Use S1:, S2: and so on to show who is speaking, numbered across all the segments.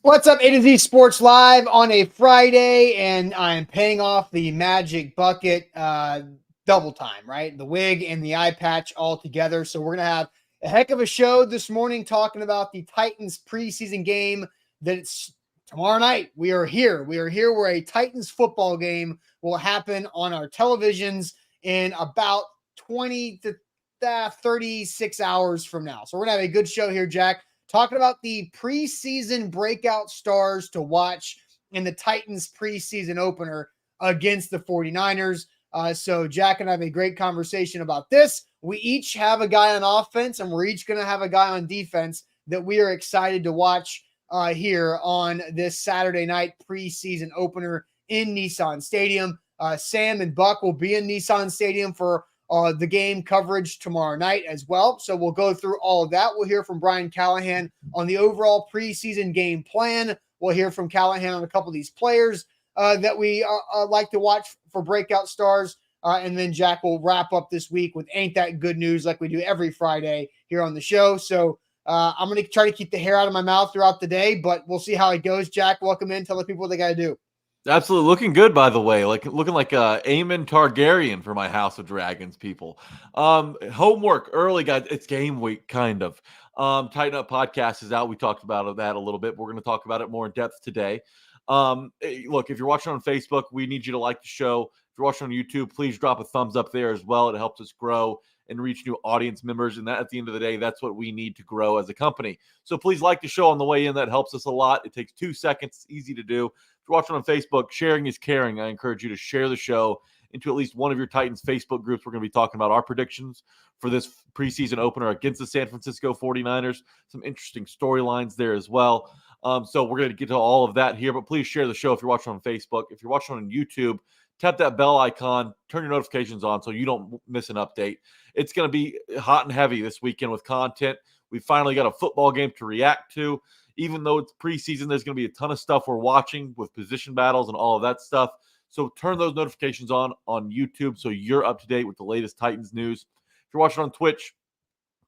S1: What's up, A to Z Sports Live on a Friday, and I'm paying off the magic bucket double time, right? The wig and the eye patch all together. So we're going to have a heck of a show this morning talking about the Titans preseason game that's tomorrow night. We are here. We are here where a Titans football game will happen on our televisions in about 20 to 36 hours from now. So we're going to have a good show here, Jack, talking about the preseason breakout stars to watch in the Titans preseason opener against the 49ers. So Jack and I have a great conversation about this. We each have a guy on offense, and we're each going to have a guy on defense that we are excited to watch here on this Saturday night preseason opener in Nissan Stadium. Sam and Buck will be in Nissan Stadium for the game coverage tomorrow night as well. So we'll go through all of that. We'll hear from Brian Callahan on the overall preseason game plan. We'll hear from Callahan on a couple of these players that we like to watch for breakout stars. And then Jack will wrap up this week with Ain't That Good News like we do every Friday here on the show. So I'm going to try to keep the hair out of my mouth throughout the day, but we'll see how it goes. Jack, welcome in. Tell the people what they got to do.
S2: Absolutely. Looking good, by the way. Looking like Aemon Targaryen for my House of Dragons people. Homework early, guys. It's game week, kind of. Tighten Up Podcast is out. We talked about that a little bit. We're going to talk about it more in depth today. Look, if you're watching on Facebook, we need you to like the show. If you're watching on YouTube, please drop a thumbs up there as well. It helps us grow and reach new audience members. And that, at the end of the day, that's what we need to grow as a company. So please like the show on the way in. That helps us a lot. It takes 2 seconds. It's easy to do. If you're watching on Facebook, sharing is caring. I encourage you to share the show into at least one of your Titans Facebook groups. We're going to be talking about our predictions for this preseason opener against the San Francisco 49ers. Some interesting storylines there as well. So we're going to get to all of that here, but please share the show if you're watching on Facebook. If you're watching on YouTube, tap that bell icon, turn your notifications on so you don't miss an update. It's going to be hot and heavy this weekend with content. We finally got a football game to react to. Even though it's preseason, there's going to be a ton of stuff we're watching with position battles and all of that stuff. So turn those notifications on YouTube so you're up to date with the latest Titans news. If you're watching on Twitch,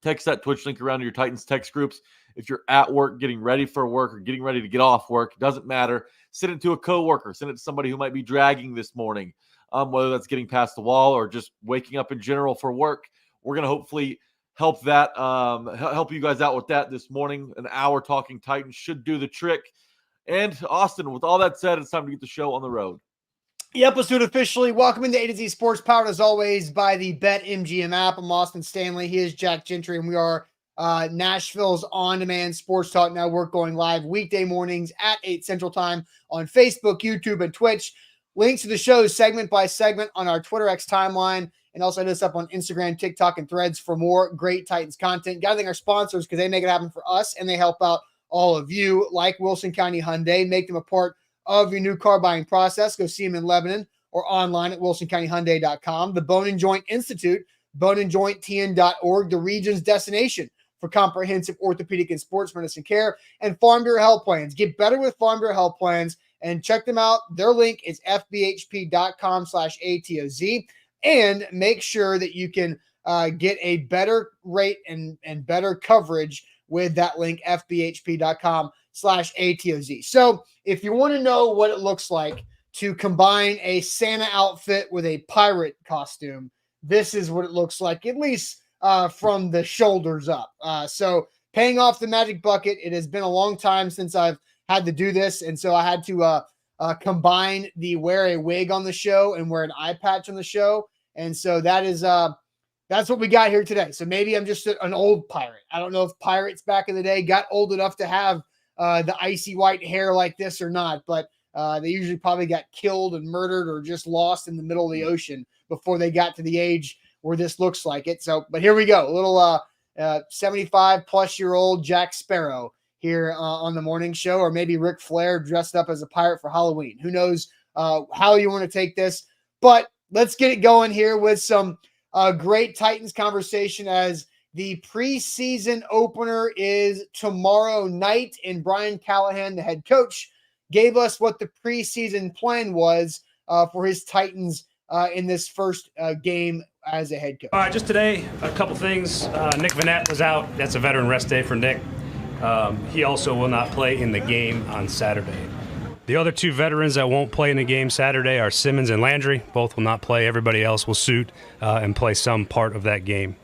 S2: text that Twitch link around to your Titans text groups. If you're at work, getting ready for work, or getting ready to get off work, it doesn't matter. Send it to a coworker. Send it to somebody who might be dragging this morning, whether that's getting past the wall or just waking up in general for work. We're going to hopefully help you guys out with that this morning. An hour talking Titans should do the trick. And Austin, with all that said, it's time to get the show on the road.
S1: Yep, let's do it officially. Welcome into A to Z Sports, powered as always by the BetMGM app. I'm Austin Stanley. He is Jack Gentry, and we are Nashville's on-demand sports talk network, going live weekday mornings at 8 Central Time on Facebook, YouTube, and Twitch. Links to the show segment by segment on our Twitter X timeline, and also hit us up on Instagram, TikTok, and Threads for more great Titans content. Got to thank our sponsors because they make it happen for us, and they help out all of you, like Wilson County Hyundai. Make them a part of your new car buying process. Go see them in Lebanon or online at wilsoncountyhyundai.com. The Bone and Joint Institute, boneandjointtn.org, the region's destination for comprehensive orthopedic and sports medicine care, and Farm Bureau Health Plans. Get better with Farm Bureau Health Plans and check them out. Their link is fbhp.com/ATOZ, and make sure that you can get a better rate and better coverage with that link, fbhp.com/ATOZ. So if you want to know what it looks like to combine a Santa outfit with a pirate costume, this is what it looks like, at least from the shoulders up. So paying off the magic bucket, it has been a long time since I've had to do this, and so I had to combine the wear a wig on the show and wear an eye patch on the show, and so that is that's what we got here today. So maybe I'm just an old pirate. I don't know if pirates back in the day got old enough to have the icy white hair like this or not, but they usually probably got killed and murdered or just lost in the middle of the ocean before they got to the age where this looks like it. So, but here we go. A little 75-plus-year-old Jack Sparrow here on the morning show, or maybe Ric Flair dressed up as a pirate for Halloween. Who knows how you want to take this, but let's get it going here with some great Titans conversation as the preseason opener is tomorrow night, and Brian Callahan, the head coach, gave us what the preseason plan was for his Titans in this first game as a head coach.
S3: All right, just today, a couple things. Nick Vanette was out. That's a veteran rest day for Nick. He also will not play in the game on Saturday. The other two veterans that won't play in the game Saturday are Simmons and Landry. Both will not play. Everybody else will suit and play some part of that game.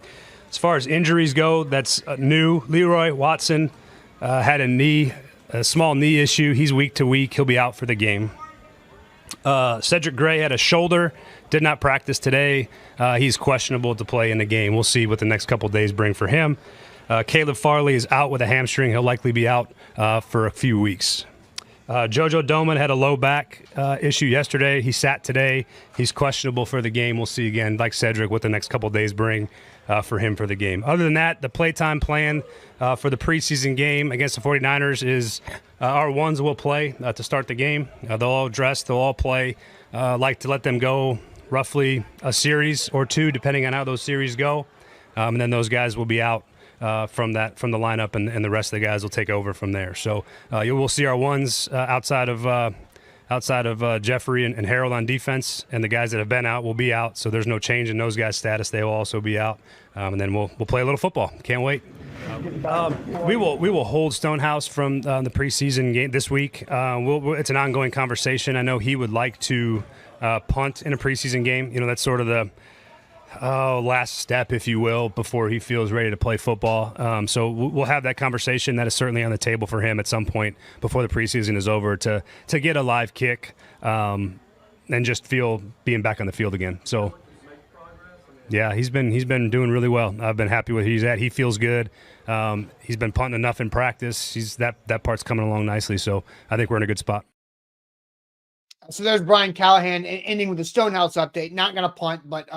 S3: As far as injuries go, that's new. Leroy Watson had a small knee issue. He's week to week. He'll be out for the game. Cedric Gray had a shoulder, did not practice today. He's questionable to play in the game. We'll see what the next couple days bring for him. Caleb Farley is out with a hamstring. He'll likely be out for a few weeks. Jojo Doman had a low back issue yesterday. He sat today. He's questionable for the game. We'll see again, like Cedric, what the next couple days bring for him for the game. Other than that, the playtime plan for the preseason game against the 49ers is our ones will play to start the game. They'll all dress. They'll all play. Like to let them go roughly a series or two, depending on how those series go. And then those guys will be out from the lineup, and the rest of the guys will take over from there. So you will see our ones outside of Jeffrey and Harold on defense, and the guys that have been out will be out. So there's no change in those guys' status. They will also be out, and then we'll play a little football. Can't wait. We will hold Stonehouse from the preseason game this week. It's an ongoing conversation. I know he would like to punt in a preseason game. You know, that's sort of the last step, if you will, before he feels ready to play football. So we'll have that conversation. That is certainly on the table for him at some point before the preseason is over to get a live kick and just feel being back on the field again. So, yeah, he's been doing really well. I've been happy with where he's at. He feels good. He's been punting enough in practice. That part's coming along nicely. So I think we're in a good spot.
S1: So there's Brian Callahan ending with the Stonehouse update. Not going to punt, but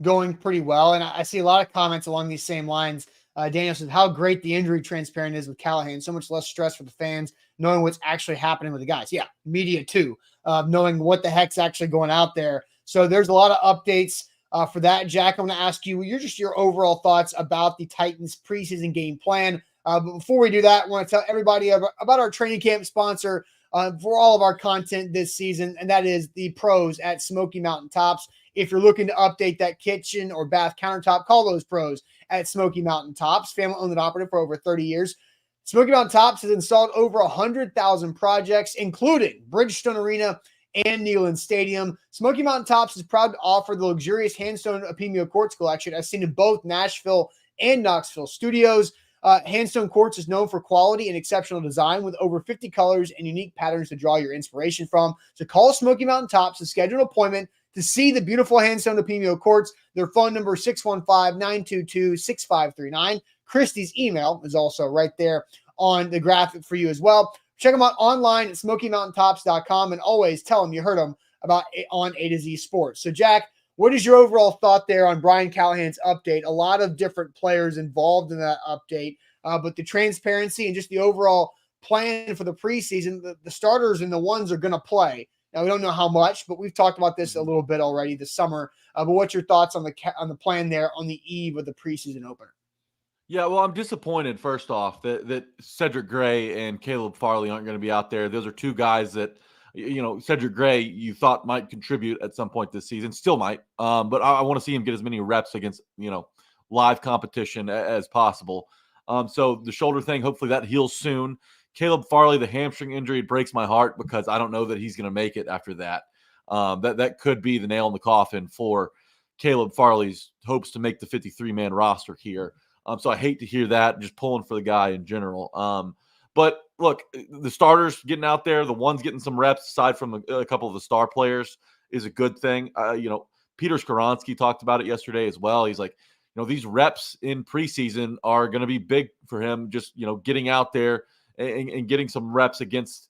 S1: going pretty well. And I see a lot of comments along these same lines. Daniel says how great the injury transparent is with Callahan. So much less stress for the fans, knowing what's actually happening with the guys. Yeah, media too, knowing what the heck's actually going out there. So there's a lot of updates for that. Jack, I'm going to ask you your overall thoughts about the Titans preseason game plan. But before we do that, I want to tell everybody about our training camp sponsor for all of our content this season, and that is the pros at Smoky Mountain Tops. If you're looking to update that kitchen or bath countertop, call those pros at Smoky Mountain Tops, family-owned and operated for over 30 years. Smoky Mountain Tops has installed over 100,000 projects, including Bridgestone Arena and Neyland Stadium. Smoky Mountain Tops is proud to offer the luxurious Handstone Opimio Quartz collection as seen in both Nashville and Knoxville studios. Handstone Quartz is known for quality and exceptional design with over 50 colors and unique patterns to draw your inspiration from. So call Smoky Mountain Tops to schedule an appointment to see the beautiful Handstone Opimio Quartz. Their phone number is 615-922-6539. Christy's email is also right there on the graphic for you as well. Check them out online at SmokyMountainTops.com and always tell them you heard them about on A to Z Sports. So, Jack, what is your overall thought there on Brian Callahan's update? A lot of different players involved in that update, but the transparency and just the overall plan for the preseason, the starters and the ones are going to play. Now, we don't know how much, but we've talked about this a little bit already this summer. But what's your thoughts on the plan there on the eve of the preseason opener?
S2: Yeah, well, I'm disappointed, first off, that Cedric Gray and Caleb Farley aren't going to be out there. Those are two guys that, Cedric Gray you thought might contribute at some point this season, still might. But I want to see him get as many reps against, live competition as possible. So the shoulder thing, hopefully that heals soon. Caleb Farley, the hamstring injury, breaks my heart because I don't know that he's going to make it after that. That could be the nail in the coffin for Caleb Farley's hopes to make the 53-man roster here. So I hate to hear that, just pulling for the guy in general. But look, the starters getting out there, the ones getting some reps aside from a couple of the star players is a good thing. Peter Skoronski talked about it yesterday as well. He's like, these reps in preseason are going to be big for him, just, getting out there and getting some reps against,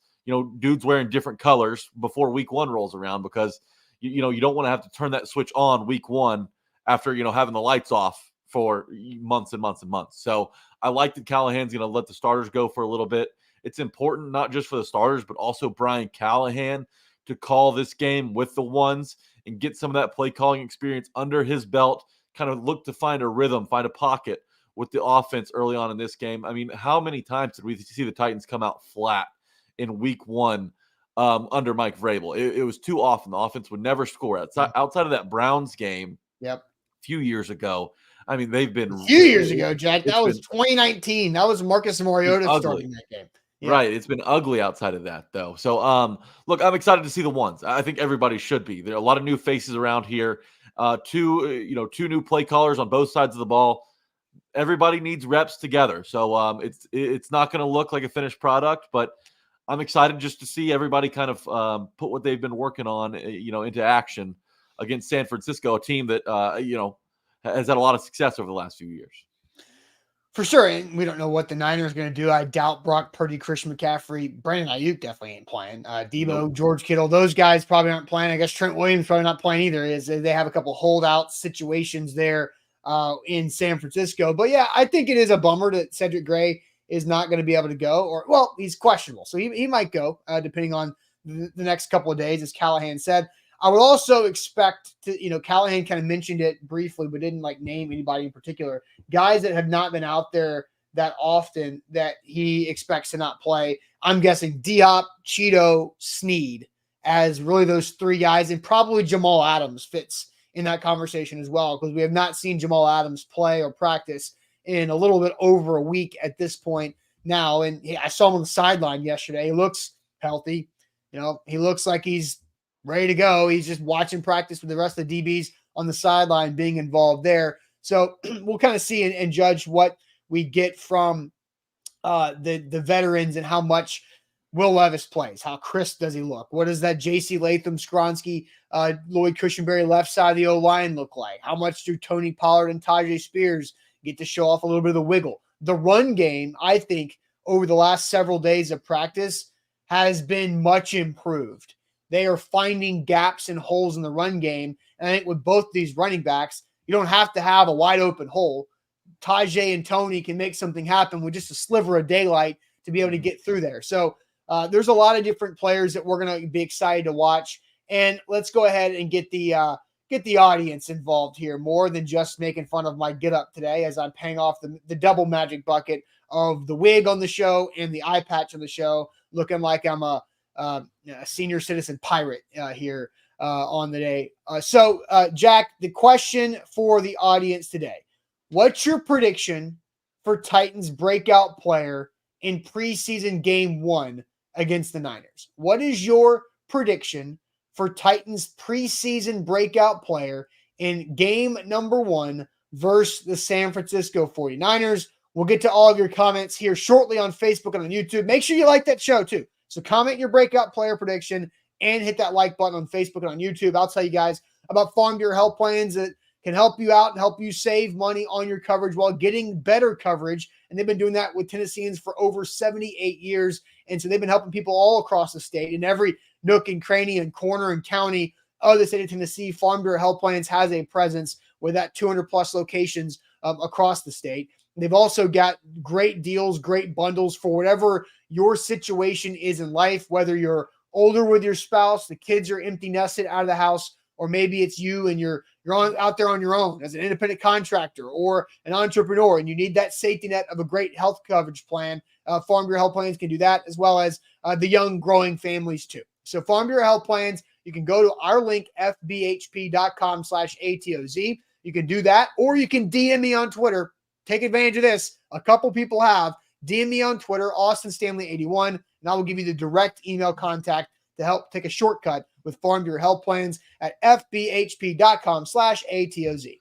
S2: dudes wearing different colors before week one rolls around because, you don't want to have to turn that switch on week one after, having the lights off for months and months and months. So I like that Callahan's going to let the starters go for a little bit. It's important, not just for the starters, but also Brian Callahan to call this game with the ones and get some of that play calling experience under his belt, kind of look to find a rhythm, find a pocket with the offense early on in this game. I mean, how many times did we see the Titans come out flat in week one under Mike Vrabel? It was too often. The offense would never score. Outside of that Browns game
S1: a
S2: few years ago, I mean, they've been
S1: a few years ago, Jack. That was
S2: been
S1: 2019. That was Marcus Mariota starting that game. Yeah.
S2: Right. It's been ugly outside of that, though. So, look, I'm excited to see the ones. I think everybody should be. There are a lot of new faces around here. Two new play callers on both sides of the ball. Everybody needs reps together. So, it's not going to look like a finished product, but I'm excited just to see everybody kind of put what they've been working on, into action against San Francisco, a team that has had a lot of success over the last few years.
S1: For sure, and we don't know what the Niners are going to do. I doubt Brock Purdy, Christian McCaffrey, Brandon Ayuk definitely ain't playing. Debo,
S2: Nope.
S1: George Kittle, those guys probably aren't playing. I guess Trent Williams probably not playing either. Is they have a couple holdout situations there in San Francisco. But yeah, I think it is a bummer that Cedric Gray is not going to be able to go, or well, he's questionable, so he might go depending on the next couple of days, as Callahan said. I would also expect to, Callahan kind of mentioned it briefly, but didn't name anybody in particular. Guys that have not been out there that often that he expects to not play. I'm guessing Diop, Cheeto, Snead as really those three guys, and probably Jamal Adams fits in that conversation as well, because we have not seen Jamal Adams play or practice in a little bit over a week at this point now. And I saw him on the sideline yesterday. He looks healthy. He looks like he's ready to go. He's just watching practice with the rest of the DBs on the sideline being involved there. So we'll kind of see and judge what we get from the veterans and how much Will Levis plays. How crisp does he look? What does that J.C. Latham, Skronsky, Lloyd Cushenberry left side of the O-line look like? How much do Tony Pollard and Tajay Spears get to show off a little bit of the wiggle? The run game, I think, over the last several days of practice has been much improved. They are finding gaps and holes in the run game. And I think with both these running backs, you don't have to have a wide open hole. Tajay and Tony can make something happen with just a sliver of daylight to be able to get through there. So there's a lot of different players that we're going to be excited to watch. And let's go ahead and get the audience involved here, more than just making fun of my get up today, as I'm paying off the double magic bucket of the wig on the show and the eye patch on the show, looking like I'm a senior citizen pirate here on the day. So Jack, the question for the audience today: what's your prediction for Titans breakout player in preseason game 1 against the Niners? What is your prediction for Titans preseason breakout player in game number 1 versus the San Francisco 49ers? We'll get to all of your comments here shortly on Facebook and on YouTube. Make sure you like that show too. So comment your breakout player prediction and hit that like button on Facebook and on YouTube. I'll tell you guys about Farm Bureau health plans that can help you out and help you save money on your coverage while getting better coverage. And they've been doing that with Tennesseans for over 78 years. And so they've been helping people all across the state, in every nook and cranny and corner and county of the state of Tennessee. Farm Bureau health plans has a presence with that 200 plus locations across the state. They've also got great deals, great bundles for whatever your situation is in life, whether you're older with your spouse, the kids are empty nested out of the house, or maybe it's you and you're out there on your own as an independent contractor or an entrepreneur, and you need that safety net of a great health coverage plan. Farm Bureau health plans can do that, as well as the young growing families too. So Farm Bureau health plans, you can go to our link, fbhp.com/ATOZ. You can do that, or you can DM me on Twitter. Take advantage of this. A couple people have. DM me on Twitter, AustinStanley81, and I will give you the direct email contact to help take a shortcut with Farm Bureau health plans at fbhp.com/ATOZ.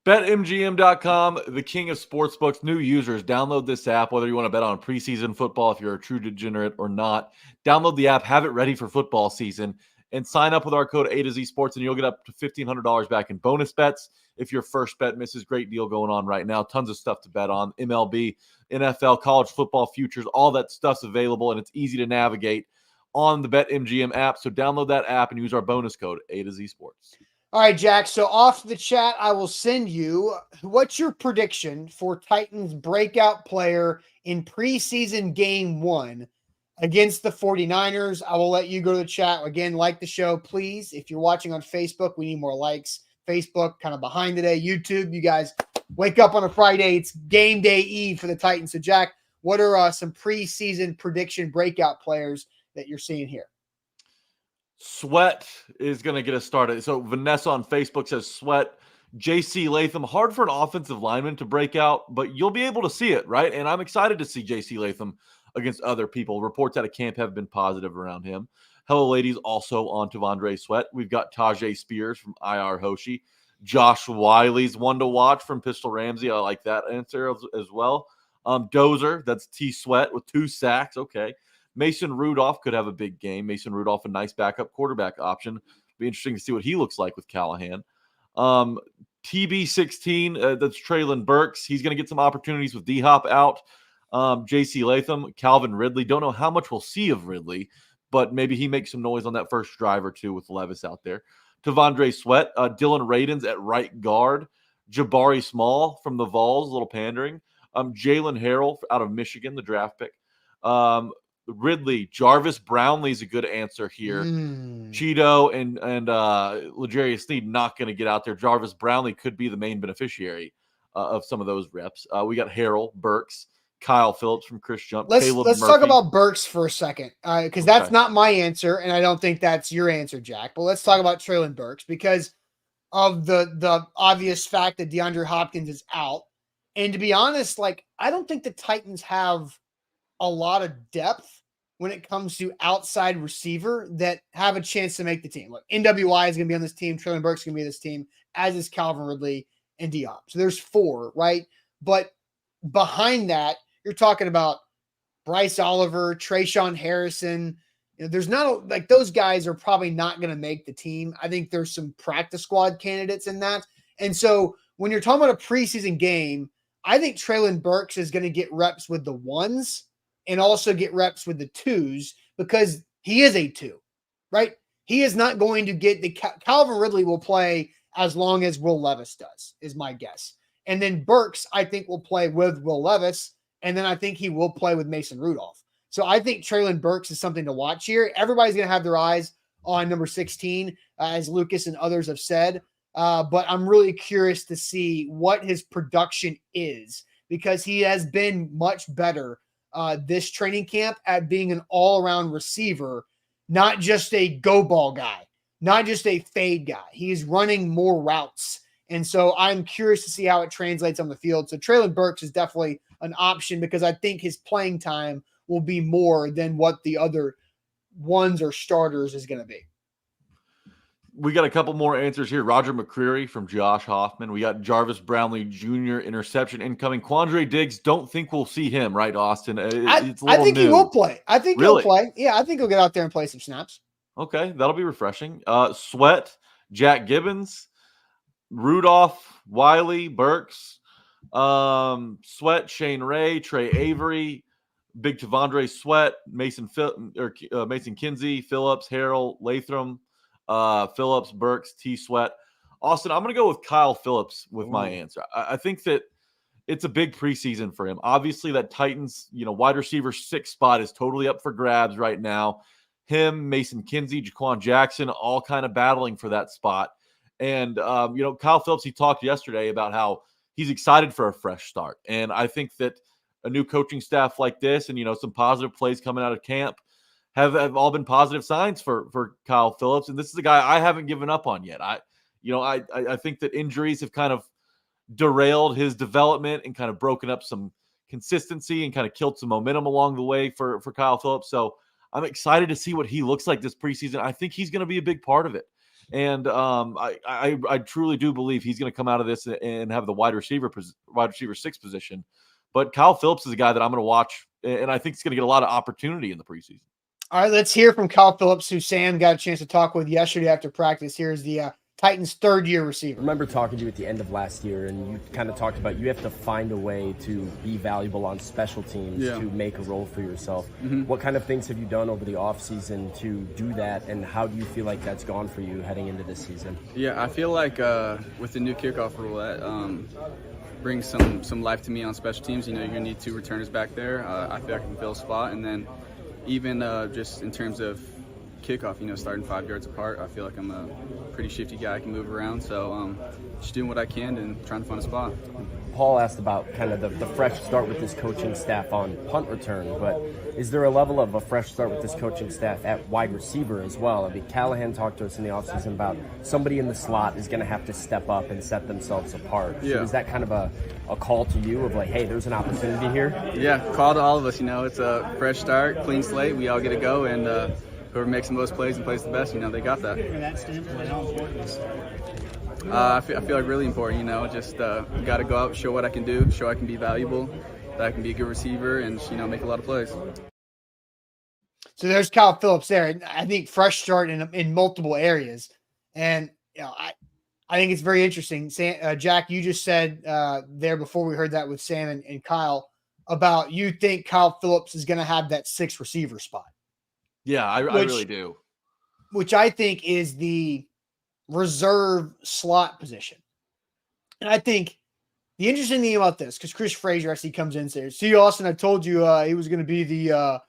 S2: BetMGM.com, the king of sportsbooks. New users, download this app, whether you want to bet on preseason football, if you're a true degenerate or not. Download the app, have it ready for football season, and sign up with our code A to Z Sports, and you'll get up to $1,500 back in bonus bets if your first bet misses. Great deal going on right now. Tons of stuff to bet on. MLB, NFL, college football futures, all that stuff's available, and it's easy to navigate on the BetMGM app. So download that app and use our bonus code A to Z Sports.
S1: All right, Jack. So off the chat, I will send you, what's your prediction for Titans breakout player in preseason game 1 against the 49ers? I will let you go to the chat. Again, like the show, please. If you're watching on Facebook, we need more likes. Facebook, kind of behind today. YouTube, you guys wake up on a Friday. It's game day eve for the Titans. So, Jack, what are some preseason prediction breakout players that you're seeing here?
S2: Sweat is going to get us started. So Vanessa on Facebook says Sweat, J.C. Latham, hard for an offensive lineman to break out, but you'll be able to see it, right? And I'm excited to see J.C. Latham against other people. Reports out of camp have been positive around him. Hello, ladies, also on Tavondre Sweat. We've got Tajay Spears from IR Hoshi. Josh Wiley's one to watch from Pistol Ramsey. I like that answer as well. Dozer, that's T Sweat with 2 sacks. Okay. Mason Rudolph could have a big game. Mason Rudolph, a nice backup quarterback option. Be interesting to see what he looks like with Callahan. TB16, that's Traylon Burks. He's going to get some opportunities with D-Hop out. J.C. Latham, Calvin Ridley. Don't know how much we'll see of Ridley, but maybe he makes some noise on that first drive or two with Levis out there. Tavondre Sweat, Dylan Radins at right guard. Jabari Small from the Vols, a little pandering. Jalen Harrell out of Michigan, the draft pick. Ridley, Jarvis Brownlee's a good answer here. Cheeto and L'Jarius Sneed not going to get out there. Jarvis Brownlee could be the main beneficiary of some of those reps. We got Harrell, Burks, Kyle Phillips from Chris Jump.
S1: Let's talk about Burks for a second, because that's not my answer, and I don't think that's your answer, Jack. But let's talk about Traylon Burks because of the obvious fact that DeAndre Hopkins is out. And to be honest, like, I don't think the Titans have a lot of depth when it comes to outside receiver that have a chance to make the team. Look, NWI is going to be on this team. Traylon Burks is going to be on this team, as is Calvin Ridley and Diop. So there's 4, right? But behind that, you're talking about Bryce Oliver, Trayshawn Harrison. You know, there's not like those guys are probably not going to make the team. I think there's some practice squad candidates in that. And so when you're talking about a preseason game, I think Traylon Burks is going to get reps with the 1s and also get reps with the 2s because he is a 2, right? He is not going to get the Calvin Ridley will play as long as Will Levis does, is my guess. And then Burks, I think, will play with Will Levis. And then I think he will play with Mason Rudolph. So I think Traylon Burks is something to watch here. Everybody's going to have their eyes on number 16, as Lucas and others have said. But I'm really curious to see what his production is because he has been much better this training camp at being an all-around receiver, not just a go ball guy, not just a fade guy. He's running more routes. And so I'm curious to see how it translates on the field. So Traylon Burks is definitely an option because I think his playing time will be more than what the other 1s or starters is going to be.
S2: We got a couple more answers here. Roger McCreary from Josh Hoffman. We got Jarvis Brownlee Jr. interception incoming. Quandre Diggs, don't think we'll see him, right, Austin?
S1: I think he will play. I think he'll play. Yeah, I think he'll get out there and play some snaps.
S2: Okay, that'll be refreshing. Sweat, Jack Gibbons, Rudolph, Wiley, Burks, Sweat, Shane Ray, Trey Avery, Big Tavondre Sweat, Mason Kinsey, Phillips, Harrell, Latham, Phillips, Burks, T Sweat. Austin, I'm going to go with Kyle Phillips with my answer. I think that it's a big preseason for him. Obviously, that Titans, wide receiver 6 spot is totally up for grabs right now. Him, Mason Kinsey, Jaquan Jackson, all kind of battling for that spot. And, Kyle Phillips, he talked yesterday about how he's excited for a fresh start. And I think that a new coaching staff like this and, some positive plays coming out of camp have all been positive signs for Kyle Phillips. And this is a guy I haven't given up on yet. I think that injuries have kind of derailed his development and kind of broken up some consistency and kind of killed some momentum along the way for Kyle Phillips. So I'm excited to see what he looks like this preseason. I think he's going to be a big part of it. And I truly do believe he's going to come out of this and have the wide receiver 6 position. But Kyle Phillips is a guy that I'm going to watch, and I think he's going to get a lot of opportunity in the preseason.
S1: All right, let's hear from Kyle Phillips, who Sam got a chance to talk with yesterday after practice. Here's the Titans' third-year receiver.
S4: I remember talking to you at the end of last year, and you kind of talked about you have to find a way to be valuable on special teams to make a role for yourself. Mm-hmm. What kind of things have you done over the offseason to do that, and how do you feel like that's gone for you heading into this season?
S5: Yeah, I feel like with the new kickoff rule, that brings some life to me on special teams. You're going to need 2 returners back there. I feel like I can fill a spot, and then even just in terms of kickoff, starting 5 yards apart. I feel like I'm a pretty shifty guy. I can move around. So just doing what I can and trying to find a spot.
S4: Paul asked about kind of the fresh start with this coaching staff on punt return, but is there a level of a fresh start with this coaching staff at wide receiver as well? I mean, Callahan talked to us in the offseason about somebody in the slot is going to have to step up and set themselves apart. So is that kind of a call to you of like, hey, there's an opportunity here?
S5: Yeah, call to all of us. It's a fresh start, clean slate. We all get to go, and whoever makes the most plays and plays the best, they got that.
S6: From that standpoint, how important is it?
S5: I feel like really important, just got to go out, show what I can do, show I can be valuable, that I can be a good receiver, and make a lot of plays.
S1: So there's Kyle Phillips there. I think fresh start in multiple areas. And I think it's very interesting. Jack, you just said there before we heard that with Sam and Kyle about you think Kyle Phillips is going to have that 6th receiver spot.
S2: Yeah, I really do.
S1: Which I think is the reserve slot position. And I think the interesting thing about this, because Chris Frazier, as he comes in and says, see, Austin, I told you he was going to be the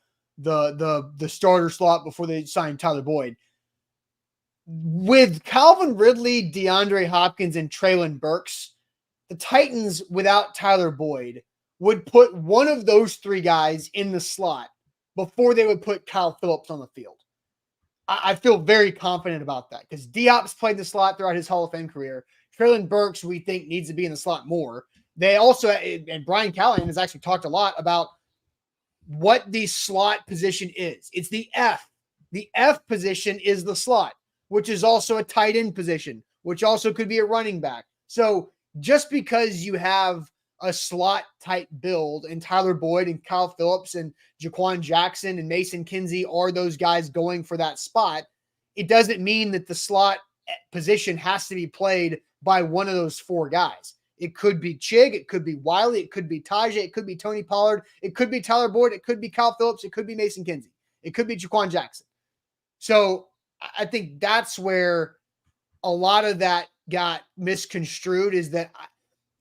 S1: starter slot before they signed Tyler Boyd. With Calvin Ridley, DeAndre Hopkins, and Treylon Burks, the Titans, without Tyler Boyd, would put one of those 3 guys in the slot before they would put Kyle Phillips on the field. I feel very confident about that because Diop's played the slot throughout his Hall of Fame career. Treylon Burks, we think, needs to be in the slot more. They also, and Brian Callahan has actually talked a lot about what the slot position is. It's the F. The F position is the slot, which is also a tight end position, which also could be a running back. So just because you have a slot type build and Tyler Boyd and Kyle Phillips and Jaquan Jackson and Mason Kinsey are those guys going for that spot, it doesn't mean that the slot position has to be played by one of those 4 guys. It could be Chig, it could be Wiley, it could be Tajay, it could be Tony Pollard, it could be Tyler Boyd, it could be Kyle Phillips, it could be Mason Kinsey, it could be Jaquan Jackson. So I think that's where a lot of that got misconstrued, is that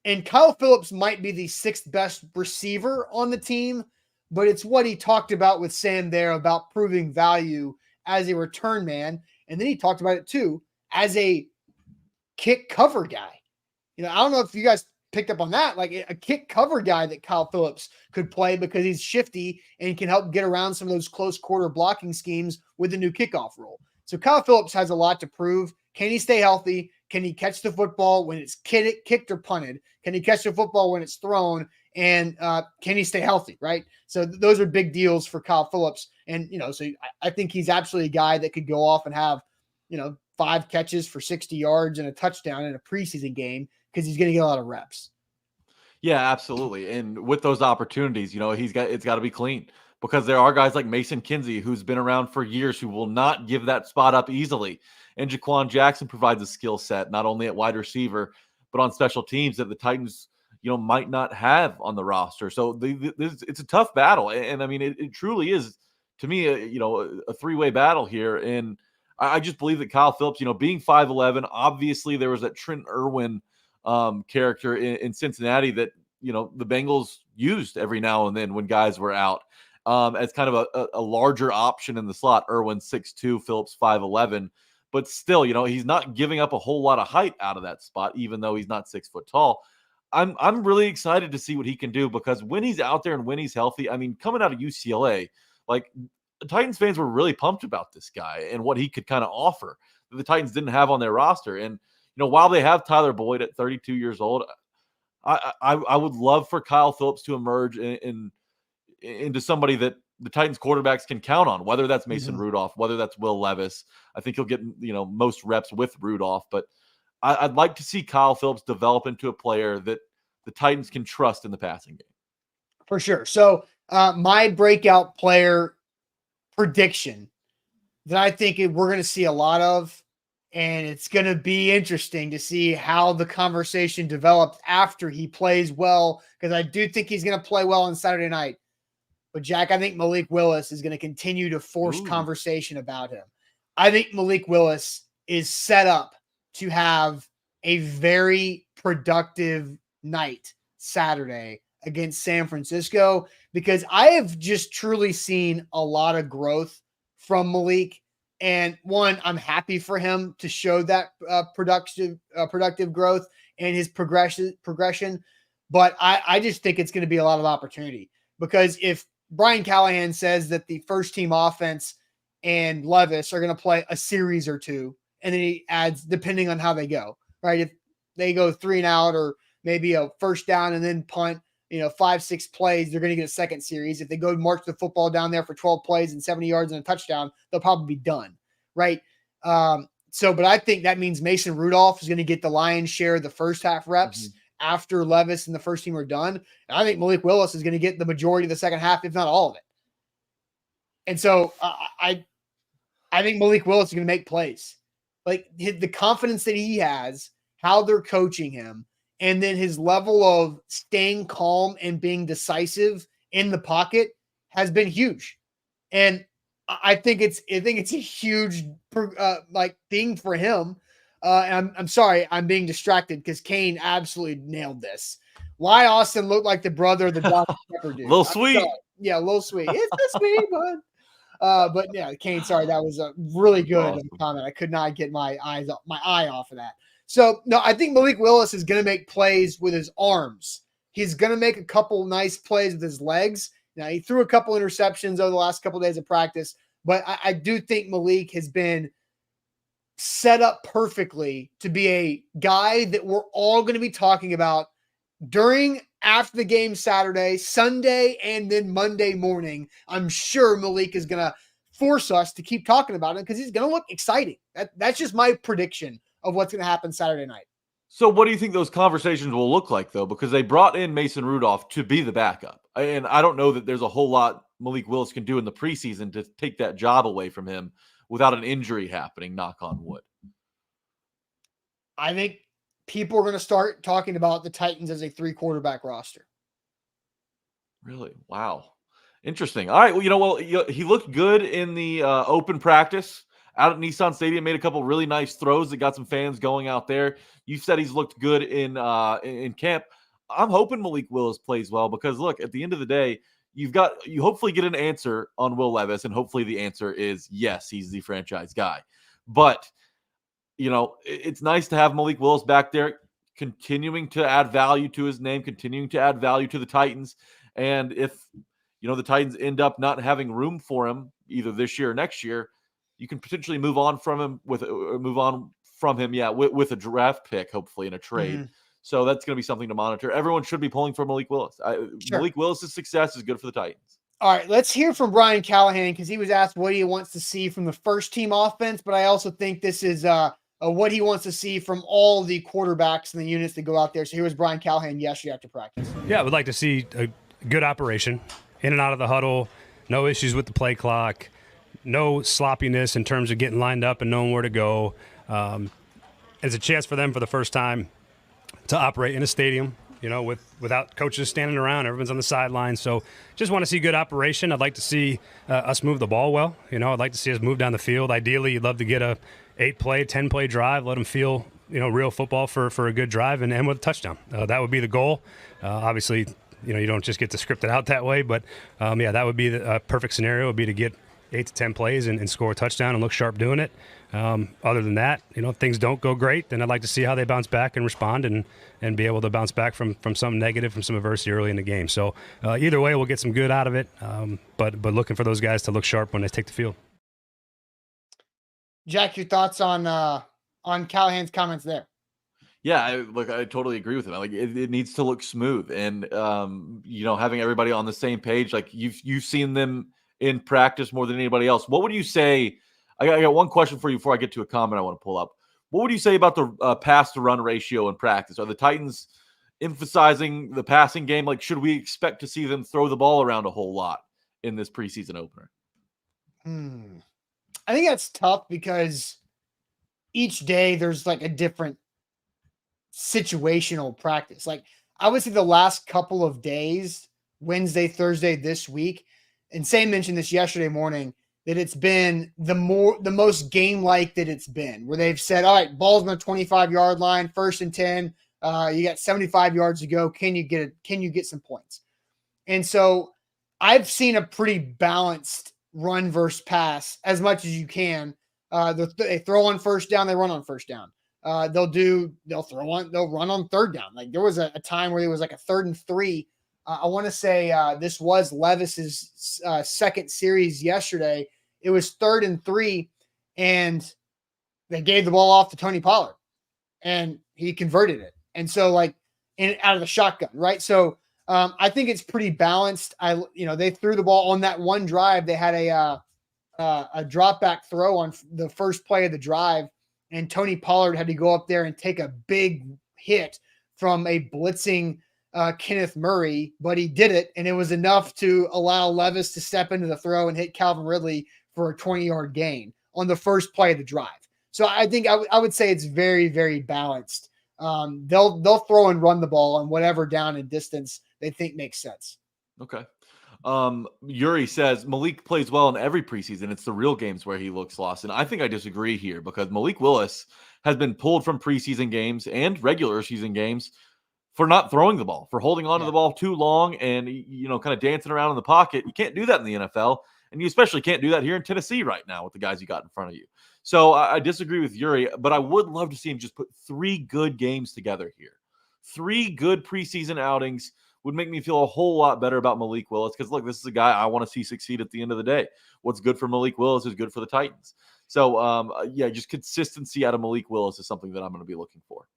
S1: and Kyle Phillips might be the 6th best receiver on the team, but it's what he talked about with Sam there about proving value as a return man. And then he talked about it too as a kick cover guy. I don't know if you guys picked up on that, like a kick cover guy that Kyle Phillips could play because he's shifty and can help get around some of those close quarter blocking schemes with the new kickoff rule. So Kyle Phillips has a lot to prove. Can he stay healthy? Can he catch the football when it's kicked or punted? Can he catch the football when it's thrown? And can he stay healthy, right? So those are big deals for Kyle Phillips. And, so I think he's absolutely a guy that could go off and have, 5 catches for 60 yards and a touchdown in a preseason game because he's going to get a lot of reps.
S2: Yeah, absolutely. And with those opportunities, it's got to be clean because there are guys like Mason Kinsey who's been around for years who will not give that spot up easily. And Jaquan Jackson provides a skill set, not only at wide receiver, but on special teams that the Titans, might not have on the roster. So it's a tough battle. And I mean, it truly is, to me, a 3-way battle here. And I just believe that Kyle Phillips, being 5'11", obviously there was that Trent Irwin character in Cincinnati that, the Bengals used every now and then when guys were out as kind of a larger option in the slot. Irwin 6'2", Phillips 5'11". But still, he's not giving up a whole lot of height out of that spot, even though he's not 6 foot tall. I'm really excited to see what he can do because when he's out there and when he's healthy, I mean, coming out of UCLA, like Titans fans were really pumped about this guy and what he could kind of offer that the Titans didn't have on their roster. And, while they have Tyler Boyd at 32 years old, I would love for Kyle Phillips to emerge into somebody that the Titans quarterbacks can count on, whether that's Mason Rudolph, whether that's Will Levis. I think he'll get, most reps with Rudolph, but I'd like to see Kyle Phillips develop into a player that the Titans can trust in the passing game.
S1: For sure. So my breakout player prediction that I think we're going to see a lot of, and it's going to be interesting to see how the conversation develops after he plays well, because I do think he's going to play well on Saturday night. But, Jack, I think Malik Willis is going to continue to force conversation about him. I think Malik Willis is set up to have a very productive night Saturday against San Francisco because I have just truly seen a lot of growth from Malik. And one, I'm happy for him to show that productive growth and his progression. But I just think it's going to be a lot of opportunity, because if Brian Callahan says that the first team offense and Levis are going to play a series or two, and then he adds, depending on how they go, right? If they go 3 and out, or maybe a first down and then punt, 5-6 plays, they're going to get a second series. If they go march the football down there for 12 plays and 70 yards and a touchdown, they'll probably be done, right? But I think that means Mason Rudolph is going to get the lion's share of the first half reps after Levis and the first team are done. And I think Malik Willis is going to get the majority of the second half, if not all of it. And so I think Malik Willis is going to make plays. Like the confidence that he has, how they're coaching him, and then his level of staying calm and being decisive in the pocket has been huge. And I think it's a huge thing for him. And I'm sorry, I'm being distracted because Kane absolutely nailed this. Why Austin looked like the brother of the Dr. Pepper dude.
S2: A little sweet.
S1: Yeah, a little sweet. It's a sweet, but yeah, Kane, sorry, that was a really good comment. I could not get my eye off of that. So, no, I think Malik Willis is going to make plays with his arms. He's going to make a couple nice plays with his legs. Now, he threw a couple interceptions over the last couple of days of practice, but I do think Malik has been set up perfectly to be a guy that we're all going to be talking about after the game Saturday, Sunday, and then Monday morning. I'm sure Malik is going to force us to keep talking about him because he's going to look exciting. That's just my prediction of what's going to happen Saturday night.
S2: So what do you think those conversations will look like, though? Because they brought in Mason Rudolph to be the backup. And I don't know that there's a whole lot Malik Willis can do in the preseason to take that job away from him without an injury happening, knock on wood.
S1: I think people are going to start talking about the Titans as a 3-quarterback roster.
S2: Really? Wow. Interesting. All right. Well, he looked good in the open practice out at Nissan Stadium, made a couple really nice throws that got some fans going out there. You said he's looked good in camp. I'm hoping Malik Willis plays well because, look, at the end of the day, you hopefully get an answer on Will Levis, and hopefully the answer is yes, he's the franchise guy. But, it's nice to have Malik Willis back there continuing to add value to his name, continuing to add value to the Titans. And if, the Titans end up not having room for him either this year or next year, you can potentially move on from him with a draft pick, hopefully in a trade. So that's going to be something to monitor. Everyone should be pulling for Malik Willis. Sure. Malik Willis' success is good for the Titans.
S1: All right, let's hear from Brian Callahan because he was asked what he wants to see from the first team offense, but I also think this is what he wants to see from all the quarterbacks and the units that go out there. So here was Brian Callahan yesterday after practice.
S3: Yeah, I would like to see a good operation in and out of the huddle, no issues with the play clock, no sloppiness in terms of getting lined up and knowing where to go. It's a chance for them for the first time to operate in a stadium, without coaches standing around. Everyone's on the sidelines. So just want to see good operation. I'd like to see us move the ball well. I'd like to see us move down the field. Ideally, you'd love to get a 8-play, 10-play drive, let them feel, real football for a good drive and end with a touchdown. That would be the goal. Obviously, you don't just get to script it out that way. But, that would be the perfect scenario would be to get 8 to 10 plays and score a touchdown and look sharp doing it. Other than that, if things don't go great, then I'd like to see how they bounce back and respond and be able to bounce back from something negative, from some adversity early in the game. So either way, we'll get some good out of it, but looking for those guys to look sharp when they take the field.
S1: Jack, your thoughts on Callahan's comments there?
S2: Yeah, I totally agree with him. It needs to look smooth, and having everybody on the same page. Like you've seen them in practice more than anybody else. What would you say? I got one question for you before I get to a comment I want to pull up. What would you say about the pass to run ratio in practice? Are the Titans emphasizing the passing game? Like, should we expect to see them throw the ball around a whole lot in this preseason opener?
S1: I think that's tough because each day there's like a different situational practice. Like I would say the last couple of days, Wednesday, Thursday, this week, and Sam mentioned this yesterday morning, that it's been the most game-like that it's been, where they've said, all right, ball's on the 25-yard line, 1st and 10, you got 75 yards to go. Can you get some points? And so I've seen a pretty balanced run versus pass as much as you can They throw on first down, they run on first down. They'll run on third down. Like there was a time where it was like a 3rd and 3. I want to say this was Levis's second series yesterday. It was 3rd and 3, and they gave the ball off to Tony Pollard, and he converted it. And so like out of the shotgun, right? So I think it's pretty balanced. They threw the ball on that one drive. They had a drop back throw on the first play of the drive, and Tony Pollard had to go up there and take a big hit from a blitzing Kenneth Murray, but he did it, and it was enough to allow Levis to step into the throw and hit Calvin Ridley for a 20-yard gain on the first play of the drive. So I think I would say it's very, very balanced. They'll throw and run the ball on whatever down and distance they think makes sense.
S2: Okay. Yuri says Malik plays well in every preseason. It's the real games where he looks lost. And I think I disagree here because Malik Willis has been pulled from preseason games and regular season games for not throwing the ball, for holding on to the ball too long and, kind of dancing around in the pocket. You can't do that in the NFL. And you especially can't do that here in Tennessee right now with the guys you got in front of you. So I disagree with Yuri, but I would love to see him just put 3 good games together here. 3 good preseason outings would make me feel a whole lot better about Malik Willis because, look, this is a guy I want to see succeed at the end of the day. What's good for Malik Willis is good for the Titans. So, just consistency out of Malik Willis is something that I'm going to be looking for.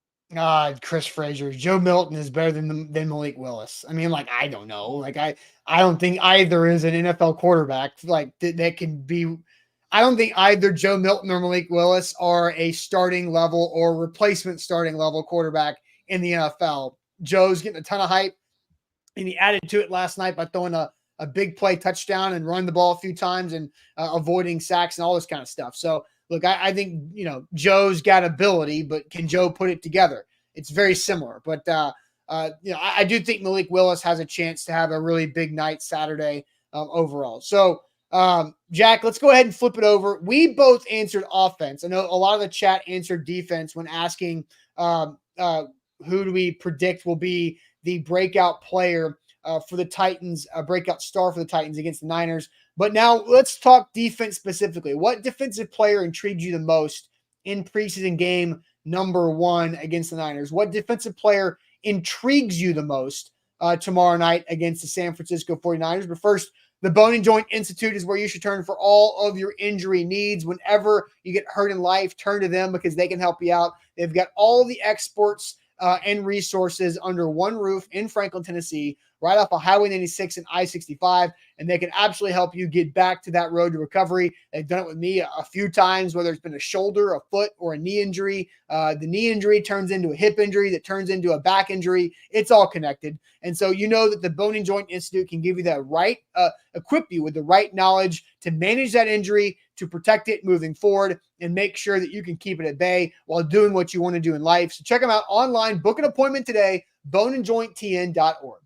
S1: Chris Frazier, Joe Milton is better than Malik Willis. I mean, like, I don't know. Like, I don't think either is an NFL quarterback like that can be. I don't think either Joe Milton or Malik Willis are a starting level or replacement starting level quarterback in the NFL. Joe's getting a ton of hype, and he added to it last night by throwing a big play touchdown and running the ball a few times and avoiding sacks and all this kind of stuff. So, look, I think, Joe's got ability, but can Joe put it together? It's very similar. But, I do think Malik Willis has a chance to have a really big night Saturday overall. So, Jack, let's go ahead and flip it over. We both answered offense. I know a lot of the chat answered defense when asking who do we predict will be the breakout player for the Titans, a breakout star for the Titans against the Niners. But now let's talk defense specifically. What defensive player intrigued you the most in preseason game number 1 against the Niners? What defensive player intrigues you the most tomorrow night against the San Francisco 49ers? But first, the Bone and Joint Institute is where you should turn for all of your injury needs. Whenever you get hurt in life, turn to them because they can help you out. They've got all the experts and resources under one roof in Franklin, Tennessee, right off of Highway 96 and I-65, and they can absolutely help you get back to that road to recovery. They've done it with me a few times, whether it's been a shoulder, a foot, or a knee injury. The knee injury turns into a hip injury that turns into a back injury. It's all connected. And so you know that the Bone and Joint Institute can give you that right, equip you with the right knowledge to manage that injury, to protect it moving forward, and make sure that you can keep it at bay while doing what you want to do in life. So check them out online. Book an appointment today, boneandjointtn.org.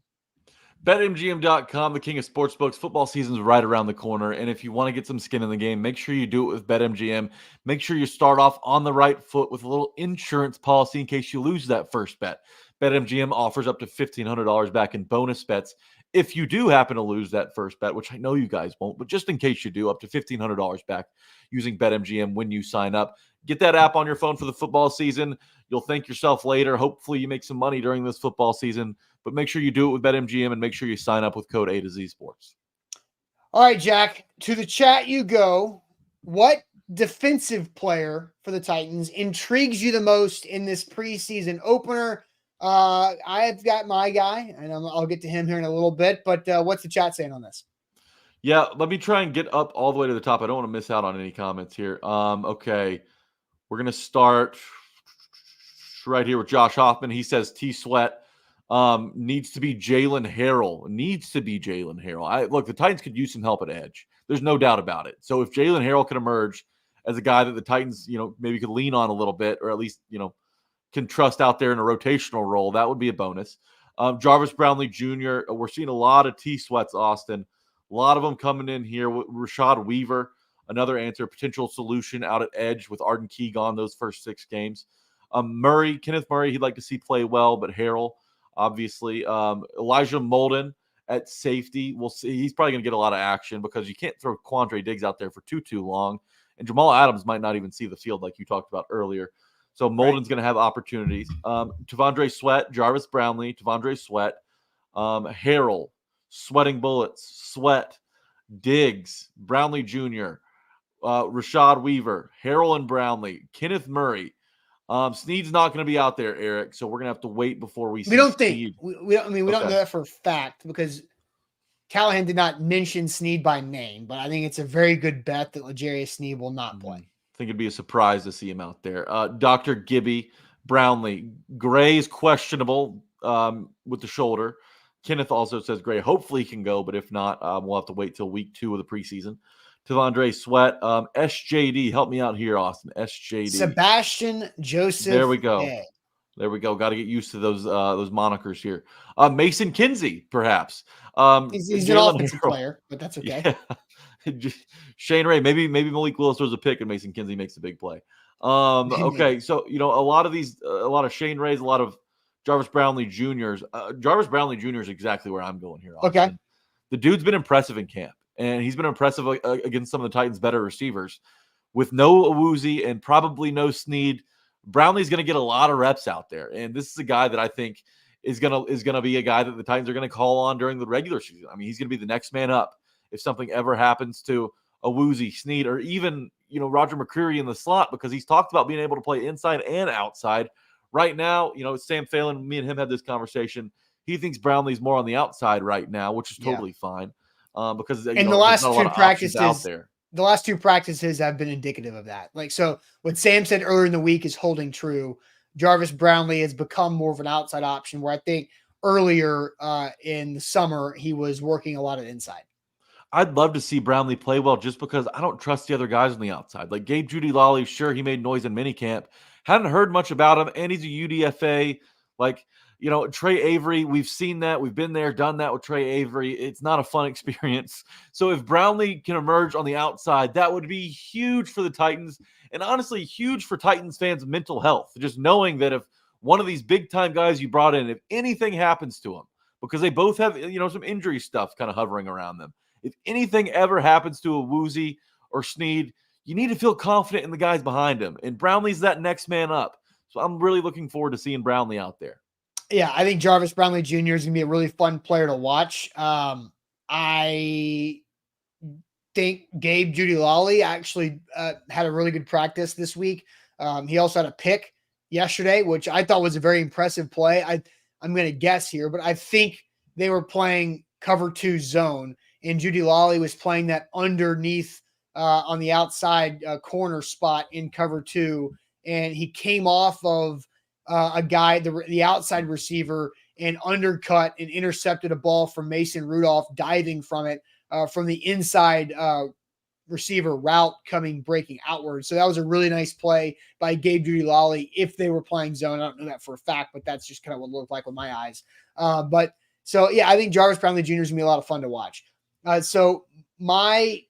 S2: BetMGM.com, the king of sportsbooks. Football season's right around the corner, and if you want to get some skin in the game, make sure you do it with BetMGM. Make sure you start off on the right foot with a little insurance policy in case you lose that first bet. BetMGM offers up to $1,500 back in bonus bets if you do happen to lose that first bet, which I know you guys won't, but just in case you do, up to $1,500 back using BetMGM when you sign up. Get that app on your phone for the football season. You'll thank yourself later. Hopefully you make some money during this football season, but make sure you do it with BetMGM and make sure you sign up with code A to Z Sports.
S1: All right, Jack, to the chat you go. What defensive player for the Titans intrigues you the most in this preseason opener? I've got my guy, and I'll get to him here in a little bit, but what's the chat saying on this?
S2: Yeah, let me try and get up all the way to the top. I don't want to miss out on any comments here. Okay, we're going to start right here with Josh Hoffman. He says T-Sweat needs to be Jalen Harrell. Look, the Titans could use some help at edge. There's no doubt about it. So if Jalen Harrell can emerge as a guy that the Titans, maybe could lean on a little bit, or at least, can trust out there in a rotational role, that would be a bonus. Jarvis Brownlee Jr., we're seeing a lot of T-Sweats, Austin. A lot of them coming in here. Rashad Weaver, another answer, potential solution out at edge with Arden Key gone those first 6 games. Kenneth Murray, he'd like to see play well, but Harrell, obviously. Elijah Molden at safety. We'll see. He's probably going to get a lot of action because you can't throw Quandre Diggs out there for too long. And Jamal Adams might not even see the field like you talked about earlier. So Molden's going to have opportunities. Tavondre Sweat, Jarvis Brownlee, Tavondre Sweat, Harrell, Sweating Bullets, Sweat, Diggs, Brownlee Jr., Rashad Weaver, Harrell and Brownlee, Kenneth Murray. Snead's not going to be out there, Eric, so we're going to have to wait before we see
S1: We don't
S2: Snead.
S1: think. We don't know that for a fact because Callahan did not mention Snead by name, but I think it's a very good bet that L'Jarius Snead will not play.
S2: I think it'd be a surprise to see him out there. Dr. Gibby, Brownlee. Gray's questionable with the shoulder. Kenneth also says Gray hopefully he can go, but if not, we'll have to wait till week 2 of the preseason. Tavondre Sweat, SJD. Help me out here, Austin. SJD.
S1: Sebastian Joseph.
S2: There we go.
S1: Day.
S2: There we go. Got to get used to those monikers here. Mason Kinsey, perhaps.
S1: He's an offensive player, but that's okay.
S2: Yeah. Shane Ray, maybe Malik Willis throws a pick and Mason Kinsey makes a big play. Okay, so a lot of Shane Rays, a lot of Jarvis Brownlee Jr.'s. Jarvis Brownlee Jr. is exactly where I'm going here. Austin.
S1: Okay.
S2: The dude's been impressive in camp, and he's been impressive against some of the Titans' better receivers. With no Awuzie and probably no Snead, Brownlee's going to get a lot of reps out there, and this is a guy that I think is going to be a guy that the Titans are going to call on during the regular season. I mean, he's going to be the next man up if something ever happens to Awuzie, Snead, or even Roger McCreary in the slot, because he's talked about being able to play inside and outside. Right now, Sam Phelan, me and him had this conversation. He thinks Brownlee's more on the outside right now, which is totally fine because
S1: in the last 2 practices
S2: out there.
S1: The last 2 practices have been indicative of that. So what Sam said earlier in the week is holding true. Jarvis Brownlee has become more of an outside option, where I think earlier in the summer he was working a lot of inside.
S2: I'd love to see Brownlee play well just because I don't trust the other guys on the outside. Like Gabe Jeudy-Lally, sure, he made noise in minicamp. Hadn't heard much about him, and he's a UDFA. Trey Avery, we've seen that. We've been there, done that with Trey Avery. It's not a fun experience. So if Brownlee can emerge on the outside, that would be huge for the Titans, and honestly huge for Titans fans' mental health. Just knowing that if one of these big-time guys you brought in, if anything happens to him, because they both have some injury stuff kind of hovering around them, if anything ever happens to Awuzie or Snead, you need to feel confident in the guys behind him. And Brownlee's that next man up. So I'm really looking forward to seeing Brownlee out there.
S1: Yeah, I think Jarvis Brownlee Jr. is going to be a really fun player to watch. I think Gabe Jeudy-Lally actually had a really good practice this week. He also had a pick yesterday, which I thought was a very impressive play. I'm going to guess here, but I think they were playing cover 2 zone, and Jeudy-Lally was playing that underneath on the outside corner spot in cover 2, and he came off of a guy, the outside receiver, and undercut and intercepted a ball from Mason Rudolph, diving from it from the inside receiver route breaking outward. So that was a really nice play by Gabe Jeudy-Lally if they were playing zone. I don't know that for a fact, but that's just kind of what it looked like with my eyes. I think Jarvis Brownlee Jr. is going to be a lot of fun to watch. Before I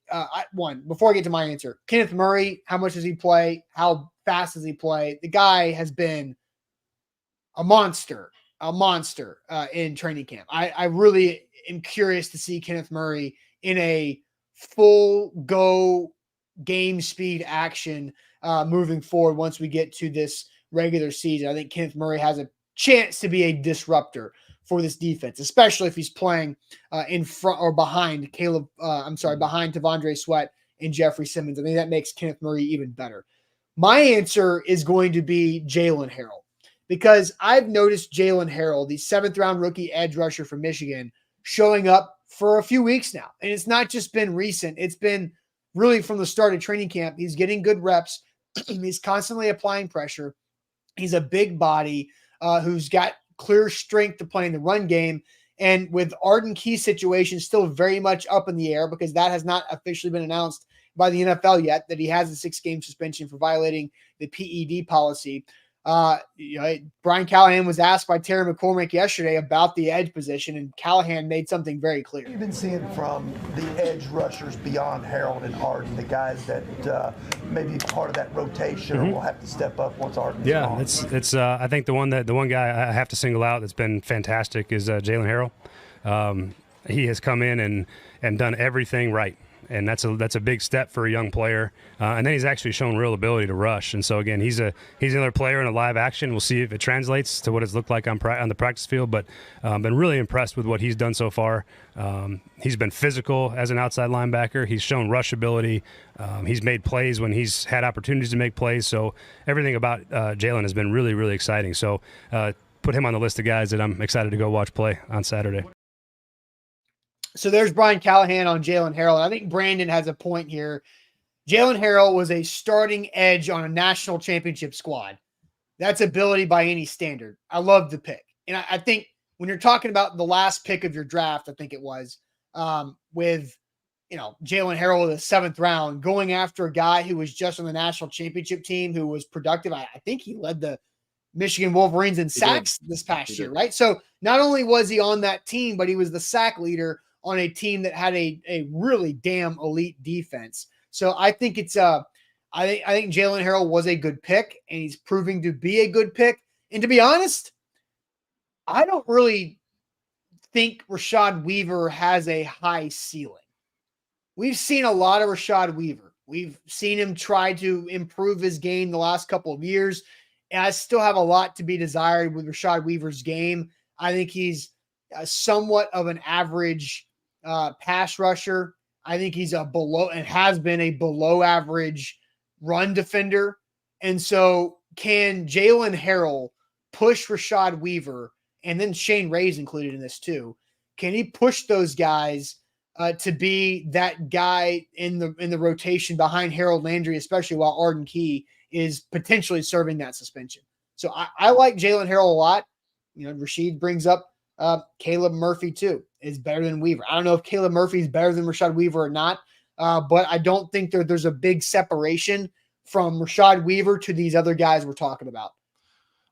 S1: get to my answer, Kenneth Murray, how much does he play? How fast does he play? The guy has been a monster in training camp. I really am curious to see Kenneth Murray in a full go game speed action moving forward once we get to this regular season. I think Kenneth Murray has a chance to be a disruptor for this defense, especially if he's playing in front or behind behind Tavondre Sweat and Jeffrey Simmons. I think that makes Kenneth Murray even better. My answer is going to be Jalen Harrell, because I've noticed Jalen Harrell, the 7th-round rookie edge rusher from Michigan, showing up for a few weeks now. And it's not just been recent. It's been really from the start of training camp. He's getting good reps. He's constantly applying pressure. He's a big body who's got clear strength to play in the run game. And with Arden Key's situation still very much up in the air, because that has not officially been announced by the NFL yet, that he has a 6-game suspension for violating the PED policy. Brian Callahan was asked by Terry McCormick yesterday about the edge position, and Callahan made something very clear.
S7: What have you been seeing from the edge rushers beyond Harold and Arden, the guys that may be part of that rotation or will have to step up once Arden's gone?
S3: It's I think the one guy I have to single out that's been fantastic is Jalen Harrell. He has come in and done everything right. And that's a big step for a young player. And then he's actually shown real ability to rush. And so, again, he's another player in a live action. We'll see if it translates to what it's looked like on the practice field. But been really impressed with what he's done so far. He's been physical as an outside linebacker. He's shown rush ability. He's made plays when he's had opportunities to make plays. So everything about Jalen has been really, really exciting. So put him on the list of guys that I'm excited to go watch play on Saturday.
S1: So there's Brian Callahan on Jalen Harrell. I think Brandon has a point here. Jalen Harrell was a starting edge on a national championship squad. That's ability by any standard. I love the pick. And I think when you're talking about the last pick of your draft, I think it was with, Jalen Harrell in the 7th round, going after a guy who was just on the national championship team, who was productive. I think he led the Michigan Wolverines in sacks this past year, right? So not only was he on that team, but he was the sack leader on a team that had a really damn elite defense. So I think it's I think Jalen Harrell was a good pick, and he's proving to be a good pick. And to be honest, I don't really think Rashad Weaver has a high ceiling. We've seen a lot of Rashad Weaver. We've seen him try to improve his game the last couple of years, and I still have a lot to be desired with Rashad Weaver's game. I think he's somewhat of an average pass rusher. I think he's has been a below average run defender. And so can Jalen Harrell push Rashad Weaver, and then Shane Ray's included in this too? Can he push those guys to be that guy in the rotation behind Harold Landry, especially while Arden Key is potentially serving that suspension? So I like Jalen Harrell a lot. Rashid brings up Caleb Murphy too is better than Weaver. I don't know if Caleb Murphy is better than Rashad Weaver or not, but I don't think there's a big separation from Rashad Weaver to these other guys we're talking about.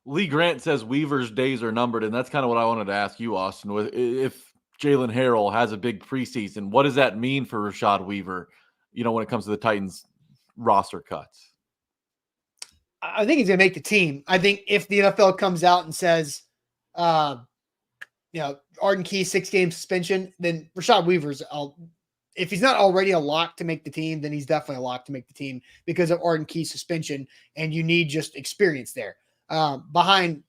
S2: Lee Grant says Weaver's days are numbered, and that's kind of what I wanted to ask you, Austin. If Jalen Harrell has a big preseason, what does that mean for Rashad Weaver, when it comes to the Titans roster cuts?
S1: I think he's going to make the team. I think if the NFL comes out and says, Arden Key 6-game suspension, then Rashad Weaver's, if he's not already a lock to make the team, then he's definitely a lock to make the team because of Arden Key's suspension, and you need just experience there. Behind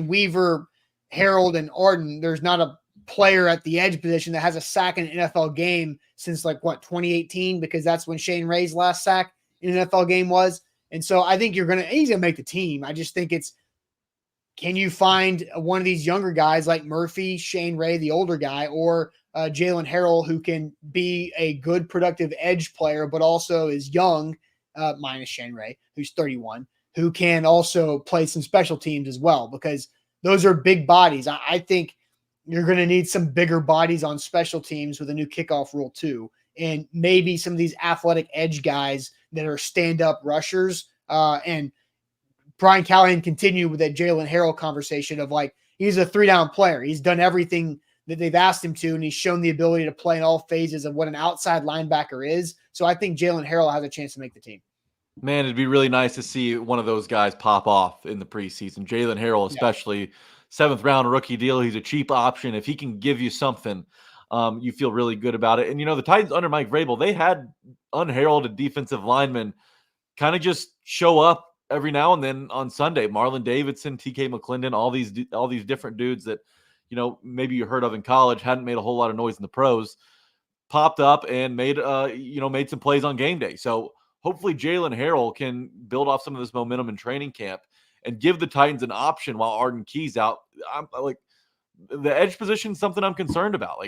S1: Weaver, Harold, and Arden, there's not a player at the edge position that has a sack in an NFL game since 2018, because that's when Shane Ray's last sack in an NFL game was. And so I think he's going to make the team. I just think can you find one of these younger guys like Murphy, Shane Ray, the older guy, or Jalen Harrell, who can be a good, productive edge player, but also is young, minus Shane Ray, who's 31, who can also play some special teams as well, because those are big bodies. I think you're going to need some bigger bodies on special teams with a new kickoff rule too. And maybe some of these athletic edge guys that are stand-up rushers. And Brian Callahan continued with that Jalen Harrell conversation of he's a 3-down player. He's done everything that they've asked him to, and he's shown the ability to play in all phases of what an outside linebacker is. So I think Jalen Harrell has a chance to make the team.
S2: Man, it'd be really nice to see one of those guys pop off in the preseason. Jalen Harrell, especially 7th round rookie deal. He's a cheap option. If he can give you something, you feel really good about it. And, the Titans under Mike Vrabel, they had unheralded defensive linemen kind of just show up every now and then on Sunday. Marlon Davidson, TK McClendon, all these different dudes that, maybe you heard of in college, hadn't made a whole lot of noise in the pros, popped up and made some plays on game day. So hopefully Jalen Harrell can build off some of this momentum in training camp and give the Titans an option while Arden Key's out. I'm the edge position is something I'm concerned about.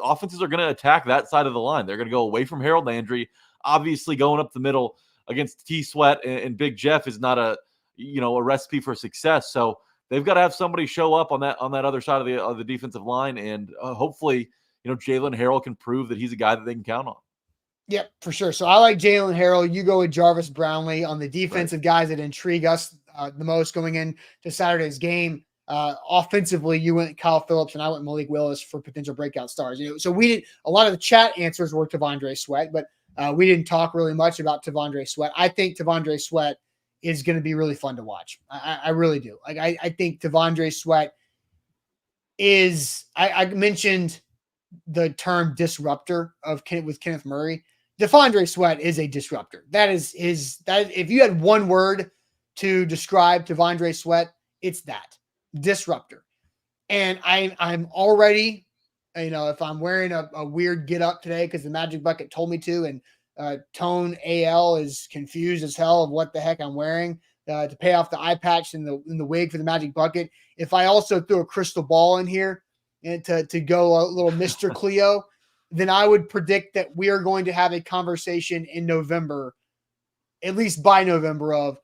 S2: Offenses are going to attack that side of the line. They're going to go away from Harold Landry. Obviously, going up the middle against T. Sweat and Big Jeff is not a recipe for success. So they've got to have somebody show up on that other side of the defensive line, and hopefully, Jalen Harrell can prove that he's a guy that they can count on.
S1: Yep, for sure. So I like Jalen Harrell. You go with Jarvis Brownlee on the defensive guys that intrigue us the most going into Saturday's game. Offensively, you went Kyle Phillips and I went Malik Willis for potential breakout stars. So we did a lot of the chat answers were T'Vondre Sweat, but we didn't talk really much about T'Vondre Sweat. I think T'Vondre Sweat is going to be really fun to watch. I really do. I think T'Vondre Sweat is. I mentioned the term disruptor with Kenneth Murray. Devondre Sweat is a disruptor. That if you had one word to describe Devondre Sweat, it's that, disruptor. And I'm already, if I'm wearing a weird get up today because the Magic Bucket told me to, and Tone AL is confused as hell of what the heck I'm wearing to pay off the eye patch and the wig for the Magic Bucket. If I also threw a crystal ball in here and to go a little Mr. Cleo, then I would predict that we are going to have a conversation in November, at least by November, of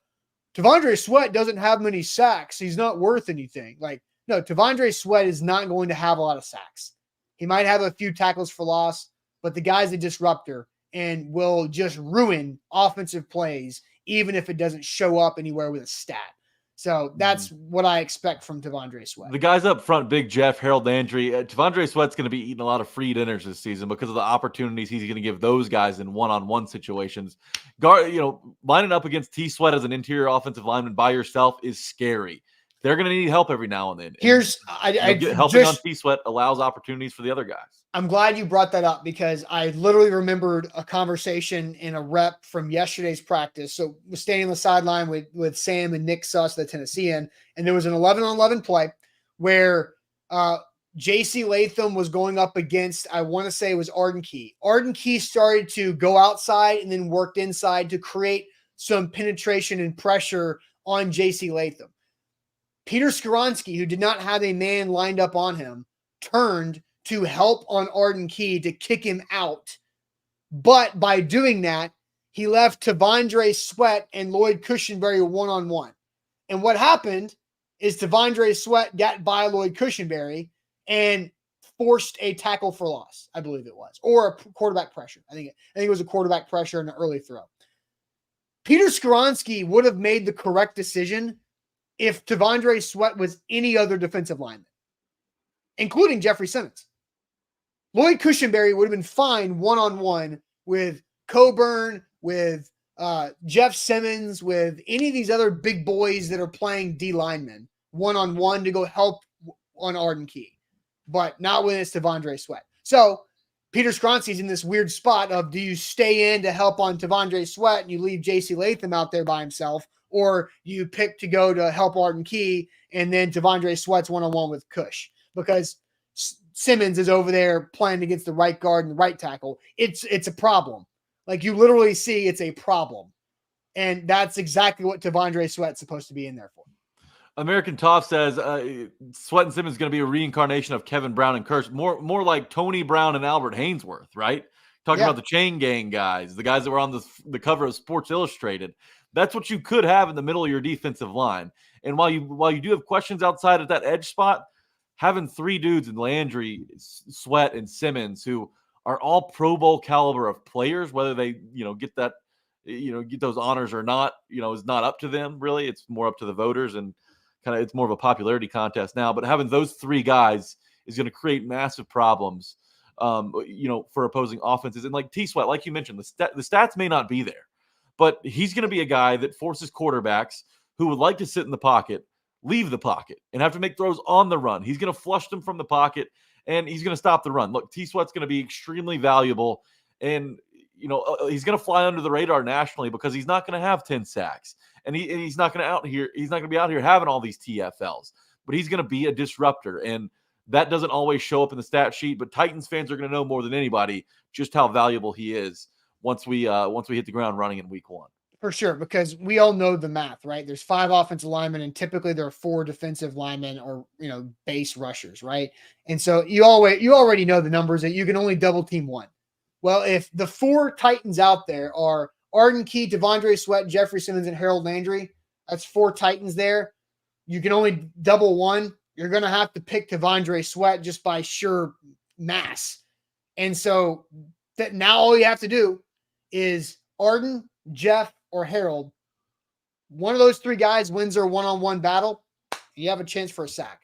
S1: Devondre Sweat doesn't have many sacks. He's not worth anything. Like, no, Devondre Sweat is not going to have a lot of sacks. He might have a few tackles for loss, but the guy's a disruptor and will just ruin offensive plays, even if it doesn't show up anywhere with a stat. So that's what I expect from Devondre Sweat.
S2: The guys up front, Big Jeff, Harold Landry, Devondre Sweat's going to be eating a lot of free dinners this season because of the opportunities he's going to give those guys in one-on-one situations. Lining up against T Sweat as an interior offensive lineman by yourself is scary. They're going to need help every now and then. Helping on T Sweat allows opportunities for the other guys.
S1: I'm glad you brought that up because I literally remembered a conversation in a rep from yesterday's practice. So we're standing on the sideline with Sam and Nick Suss, the Tennessean, and there was an 11-on-11 play where J.C. Latham was going up against, I want to say it was Arden Key. Arden Key started to go outside and then worked inside to create some penetration and pressure on J.C. Latham. Peter Skoronski, who did not have a man lined up on him, turned to help on Arden Key to kick him out. But by doing that, he left Devondre Sweat and Lloyd Cushenberry one-on-one. And what happened is Devondre Sweat got by Lloyd Cushenberry and forced a tackle for loss, I believe it was, or a quarterback pressure. I think it was a quarterback pressure and an early throw. Peter Skoronski would have made the correct decision if Devondre Sweat was any other defensive lineman, including Jeffrey Simmons. Lloyd Cushenberry would have been fine one-on-one with Coburn, with Jeff Simmons, with any of these other big boys that are playing D linemen one-on-one to go help on Arden Key, but not when it's Devondre Sweat. So Peter Skoronski's in this weird spot of, do you stay in to help on Devondre Sweat and you leave J.C. Latham out there by himself, or you pick to go to help Arden Key and then Devondre Sweat's one-on-one with Cush because Simmons is over there playing against the right guard and the right tackle. It's a problem. Like, you literally see it's a problem. And that's exactly what Devondre Sweat's supposed to be in there for.
S2: American Toff says Sweat and Simmons is going to be a reincarnation of Kevin Brown and Kurtz, more like Tony Brown and Albert Hainsworth, right? Talking about the chain gang guys, the guys that were on the cover of Sports Illustrated. That's what you could have in the middle of your defensive line. And while you do have questions outside of that edge spot, having three dudes in Landry, Sweat, and Simmons who are all Pro Bowl caliber of players, whether they get that get those honors or not, is not up to them really. It's more up to the voters, and it's more of a popularity contest now. But having those three guys is going to create massive problems, for opposing offenses. And like T Sweat, like you mentioned, the stats may not be there, but he's going to be a guy that forces quarterbacks who would like to sit in the pocket, leave the pocket, and have to make throws on the run. He's going to flush them from the pocket, and he's going to stop the run. Look, T Sweat's going to be extremely valuable, and he's going to fly under the radar nationally because he's not going to have 10 sacks, and he's not going to be out here having all these TFLs, but he's going to be a disruptor, and that doesn't always show up in the stat sheet. But Titans fans are going to know more than anybody just how valuable he is once we hit the ground running in week 1.
S1: For sure, because we all know the math, right? There's 5 offensive linemen, and typically there are 4 defensive linemen or base rushers, right? And so you already know the numbers that you can only double team 1. Well, if the 4 Titans out there are Arden Key, Devondre Sweat, Jeffrey Simmons, and Harold Landry, that's 4 Titans there. You can only double 1. You're going to have to pick Devondre Sweat just by sheer mass. And so that now all you have to do is Arden, Jeff, or Harold. One of those 3 guys wins their one-on-one battle, you have a chance for a sack.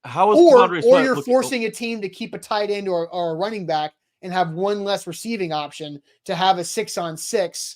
S1: Or you're forcing a team to keep a tight end or a running back and have one less receiving option to have a 6-on-6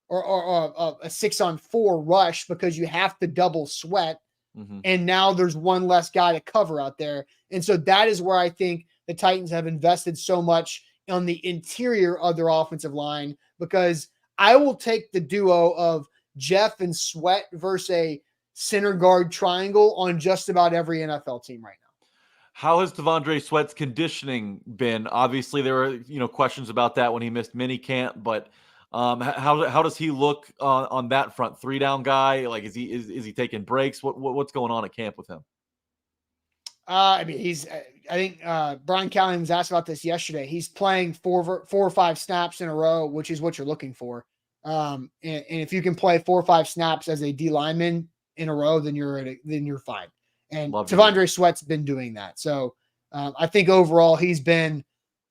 S1: or a 6-on-4 rush because you have to double Sweat. Mm-hmm. And now there's one less guy to cover out there. And so that is where I think the Titans have invested so much on the interior of their offensive line, because I will take the duo of Jeff and Sweat versus a center guard triangle on just about every NFL team right now.
S2: How has Devondre Sweat's conditioning been? Obviously, there were questions about that when he missed mini camp, but how does he look on that front? 3-down guy? Like, is he taking breaks? What's going on at camp with him?
S1: I mean, I think Brian Callahan was asked about this yesterday. He's playing 4 or 5 snaps in a row, which is what you're looking for. And if you can play 4 or 5 snaps as a D lineman in a row, then you're fine. And Devondre Sweat's been doing that. So I think overall he's been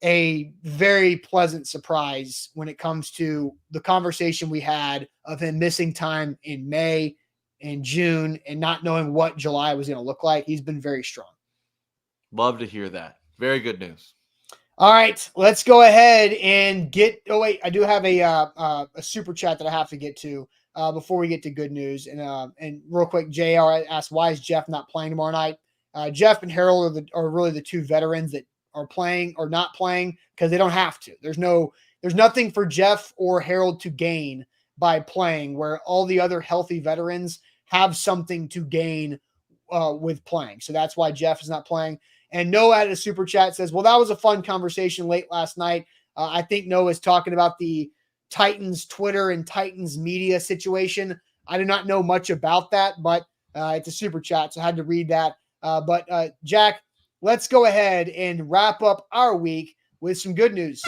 S1: a very pleasant surprise when it comes to the conversation we had of him missing time in May and June and not knowing what July was going to look like. He's been very strong.
S2: Love to hear that. Very good news.
S1: All right, let's go ahead and get. Oh wait, I do have a super chat that I have to get to before we get to good news. And real quick, JR asked, why is Jeff not playing tomorrow night? Jeff and Harold are really the 2 veterans that are playing or not playing because they don't have to. There's nothing for Jeff or Harold to gain by playing, where all the other healthy veterans have something to gain with playing. So that's why Jeff is not playing. And Noah added a super chat, says, well, that was a fun conversation late last night. I think Noah is talking about the Titans Twitter and Titans media situation. I do not know much about that, but it's a super chat, so I had to read that. But Jack, let's go ahead and wrap up our week with some good news.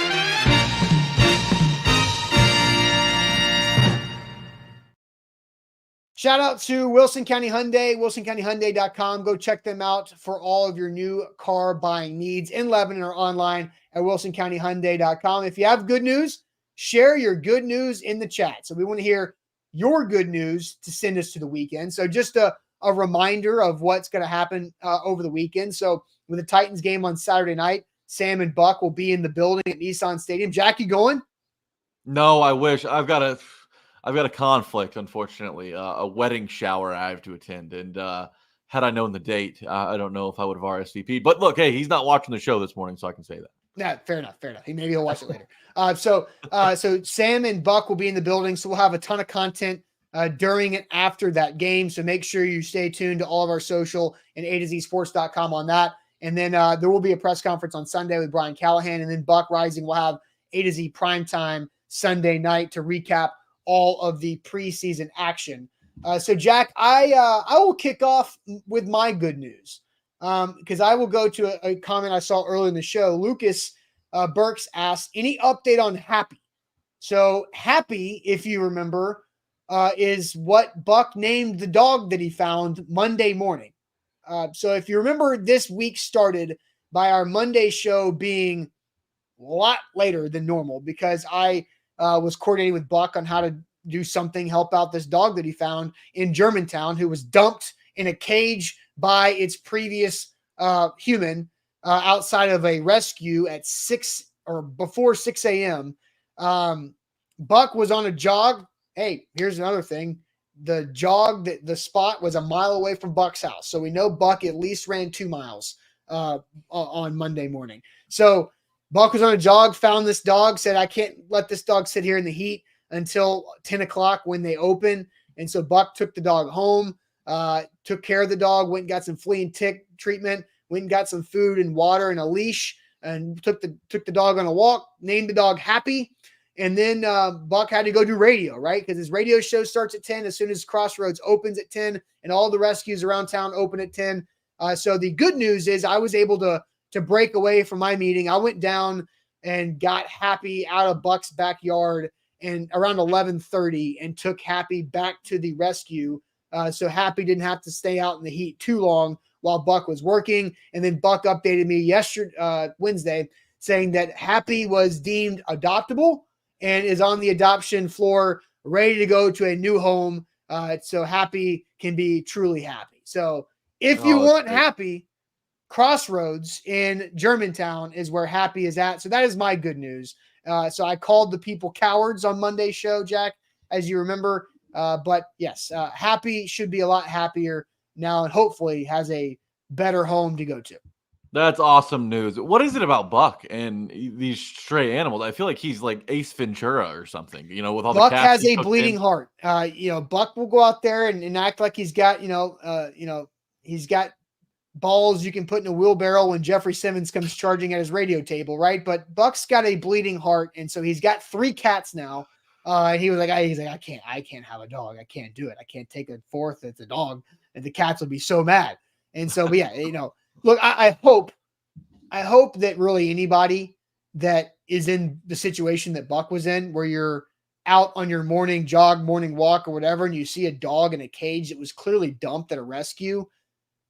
S1: Shout out to Wilson County Hyundai, wilsoncountyhyundai.com. Go check them out for all of your new car buying needs in Lebanon or online at wilsoncountyhyundai.com. If you have good news, share your good news in the chat. So we want to hear your good news to send us to the weekend. So just a reminder of what's going to happen over the weekend. So with the Titans game on Saturday night, Sam and Buck will be in the building at Nissan Stadium. Jack, you going?
S2: No, I wish. I've got a conflict, unfortunately, a wedding shower I have to attend. And had I known the date, I don't know if I would have RSVP'd. But look, hey, he's not watching the show this morning, so I can say that.
S1: Yeah, fair enough. Maybe he'll watch it later. So Sam and Buck will be in the building, so we'll have a ton of content during and after that game. So make sure you stay tuned to all of our social and A2Zsports.com on that. And then there will be a press conference on Sunday with Brian Callahan, and then Buck Rising will have A to Z primetime Sunday night to recap all of the preseason action. So Jack, I will kick off with my good news because I will go to a comment I saw earlier in the show. Lucas Burks asked, any update on Happy? So Happy, if you remember, is what Buck named the dog that he found Monday morning. So if you remember, this week started by our Monday show being a lot later than normal because I was coordinating with Buck on how to do something, help out this dog that he found in Germantown who was dumped in a cage by its previous human outside of a rescue at 6 or before 6 a.m. Buck was on a jog. Hey, here's another thing. The jog, the spot was a mile away from Buck's house. So we know Buck at least ran 2 miles on Monday morning. So Buck was on a jog, found this dog, said, I can't let this dog sit here in the heat until 10 o'clock when they open. And so Buck took the dog home, took care of the dog, went and got some flea and tick treatment, went and got some food and water and a leash, and took the dog on a walk, named the dog Happy. And then Buck had to go do radio, right? Because his radio show starts at 10 as soon as Crossroads opens at 10, and all the rescues around town open at 10. So the good news is I was able to break away from my meeting. I went down and got Happy out of Buck's backyard and around 11:30 and took Happy back to the rescue. So Happy didn't have to stay out in the heat too long while Buck was working. And then Buck updated me Wednesday saying that Happy was deemed adoptable and is on the adoption floor, ready to go to a new home. So Happy can be truly happy. So if you want great. Happy, Crossroads in Germantown is where Happy is at. So that is my good news. So I called the people cowards on Monday's show, Jack, as you remember. But yes, Happy should be a lot happier now and hopefully has a better home to go to.
S2: That's awesome news. What is it about Buck and these stray animals? I feel like he's like Ace Ventura or something, with all the
S1: Buck
S2: cats
S1: has
S2: he
S1: a
S2: took
S1: bleeding
S2: in.
S1: heart. Buck will go out there and act like he's got, he's got balls you can put in a wheelbarrow when Jeffrey Simmons comes charging at his radio table, right? But Buck's got a bleeding heart, and so he's got 3 cats now. And he was like, I can't have a dog. I can't do it. I can't take a fourth. It's a dog, and the cats will be so mad. And so, but yeah, look, I hope that really anybody that is in the situation that Buck was in, where you're out on your morning jog, morning walk, or whatever, and you see a dog in a cage that was clearly dumped at a rescue,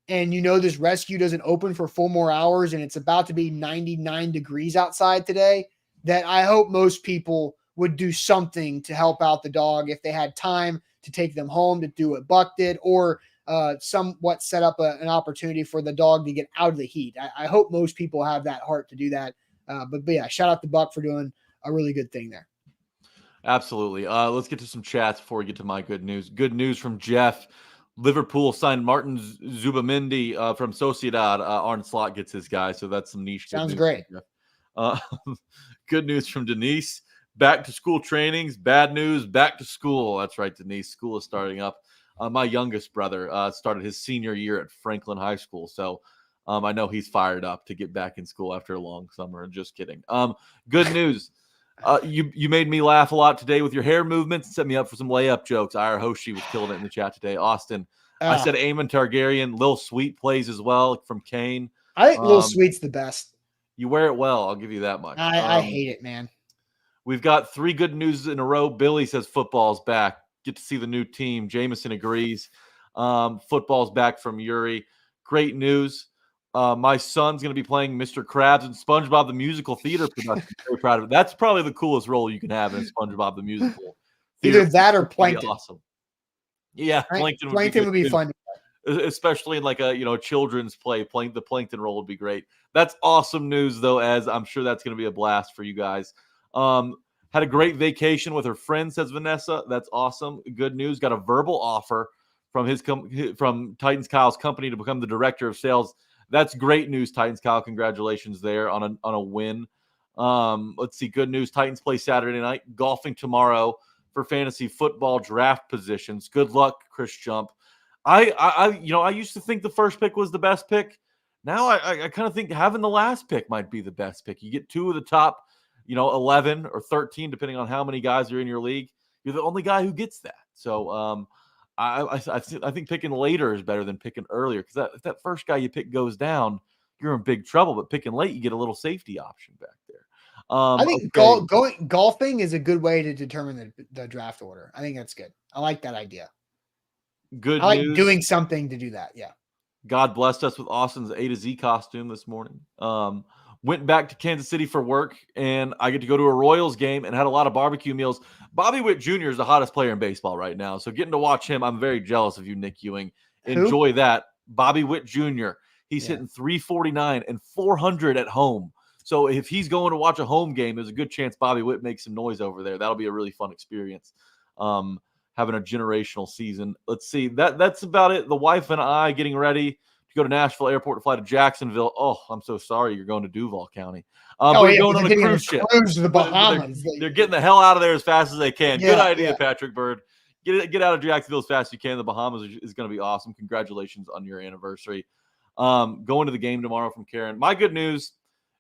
S1: and this rescue doesn't open for 4 more hours, and it's about to be 99 degrees outside today, that I hope most people would do something to help out the dog if they had time to take them home to do what Buck did, or somewhat set up an opportunity for the dog to get out of the heat. I hope most people have that heart to do that. But yeah, shout out to Buck for doing a really good thing there.
S2: Absolutely. Let's get to some chats before we get to my good news. Good news from Jeff. Liverpool signed Martin Zubamendi from Sociedad. Arne Slot gets his guy, so that's some niche.
S1: Sounds great.
S2: Good news from Denise. Back to school trainings. Bad news. Back to school. That's right, Denise. School is starting up. My youngest brother started his senior year at Franklin High School, so I know he's fired up to get back in school after a long summer. Just kidding. Good news. You made me laugh a lot today with your hair movements and set me up for some layup jokes. Ira Hoshi was killing it in the chat today. Austin, I said Aemon Targaryen. Lil Sweet plays as well from Kane.
S1: I think Lil Sweet's the best.
S2: You wear it well. I'll give you that much.
S1: I hate it, man.
S2: We've got 3 good news in a row. Billy says football's back. Get to see the new team. Jameson agrees. Football's back from Yuri. Great news. My son's going to be playing Mr. Krabs in SpongeBob the Musical Theater production. Very proud of it. That's probably the coolest role you can have in SpongeBob the Musical.
S1: Either that or Plankton.
S2: Awesome. Yeah,
S1: Plankton would be fun.
S2: Especially in like a children's play. The Plankton role would be great. That's awesome news, though, as I'm sure that's going to be a blast for you guys. Had a great vacation with her friend, says Vanessa. That's awesome. Good news. Got a verbal offer from Titans Kyle's company to become the director of sales. That's great news, Titans Kyle. Congratulations there on a win. Let's see. Good news. Titans play Saturday night. Golfing tomorrow for fantasy football draft positions. Good luck, Chris Jump. I used to think the first pick was the best pick. Now I kind of think having the last pick might be the best pick. You get 2 of the top 11 or 13, depending on how many guys are in your league. You're the only guy who gets that. So I think picking later is better than picking earlier, because if that first guy you pick goes down, you're in big trouble. But picking late, you get a little safety option back there.
S1: I think golfing is a good way to determine the draft order. I think that's good. I like that idea.
S2: Good
S1: I like
S2: news.
S1: doing something to do that. Yeah.
S2: God blessed us with Austin's A to Z costume this morning. Went back to Kansas City for work, and I get to go to a Royals game and had a lot of barbecue meals. Bobby Witt Jr. is the hottest player in baseball right now, so getting to watch him, I'm very jealous of you, Nick Ewing. Enjoy that. Bobby Witt Jr. He's hitting 349 and 400 at home. So if he's going to watch a home game, there's a good chance Bobby Witt makes some noise over there. That'll be a really fun experience. Having a generational season. Let's see. That's about it. The wife and I getting ready to go to Nashville Airport to fly to Jacksonville. Oh, I'm so sorry. You're going to Duval County. We're going on a cruise ship.
S1: Cruise to the Bahamas.
S2: They're getting the hell out of there as fast as they can.
S1: Yeah,
S2: Good idea, Patrick Bird. Get out of Jacksonville as fast as you can. The Bahamas is going to be awesome. Congratulations on your anniversary. Going to the game tomorrow from Karen. My good news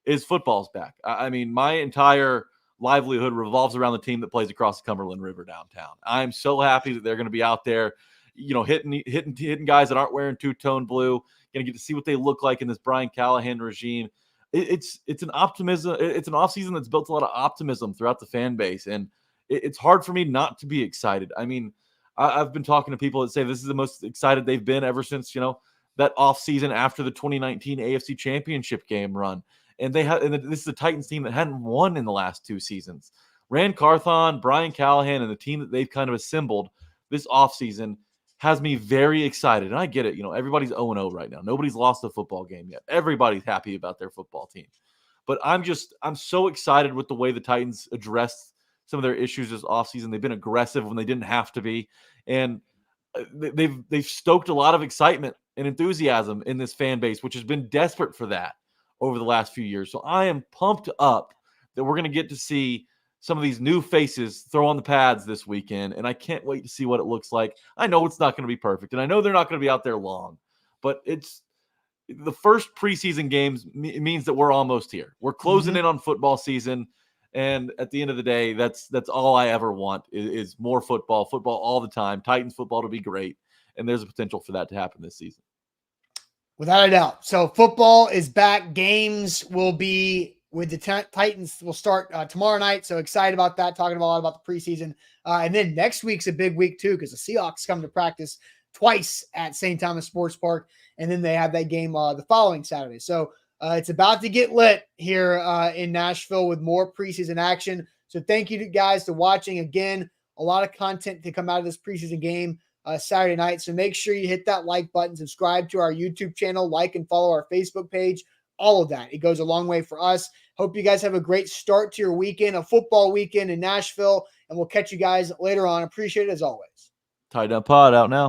S2: is football's back. I mean, my entire livelihood revolves around the team that plays across the Cumberland River downtown. I'm so happy that they're going to be out there, hitting guys that aren't wearing two-tone blue. Going to get to see what they look like in this Brian Callahan regime. It's an optimism. It's an offseason that's built a lot of optimism throughout the fan base, and it's hard for me not to be excited. I mean, I've been talking to people that say this is the most excited they've been ever since that offseason after the 2019 AFC Championship game run. And this is a Titans team that hadn't won in the last 2 seasons. Rand Carthon, Brian Callahan, and the team that they've kind of assembled this offseason has me very excited. And I get it. Everybody's 0-0 right now. Nobody's lost a football game yet. Everybody's happy about their football team. But I'm so excited with the way the Titans addressed some of their issues this offseason. They've been aggressive when they didn't have to be. And they've stoked a lot of excitement and enthusiasm in this fan base, which has been desperate for that over the last few years. So I am pumped up that we're going to get to see some of these new faces throw on the pads this weekend, and I can't wait to see what it looks like. I know it's not going to be perfect, and I know they're not going to be out there long, but it's the first preseason games means that we're almost here. We're closing in on football season, and at the end of the day, that's all I ever want is more football all the time. Titans football to be great, and there's a potential for that to happen this season.
S1: Without a doubt. So football is back. Games will be with the Titans will start tomorrow night. So excited about that, talking a lot about the preseason. And then next week's a big week too, because the Seahawks come to practice twice at St. Thomas Sports Park. And then they have that game the following Saturday. So it's about to get lit here in Nashville with more preseason action. So thank you guys for watching. Again, a lot of content to come out of this preseason game Saturday night. So make sure you hit that like button, subscribe to our YouTube channel, like and follow our Facebook page. All of that. It goes a long way for us. Hope you guys have a great start to your weekend, a football weekend in Nashville, and we'll catch you guys later on. Appreciate it as always.
S2: Tight Up Pod out now.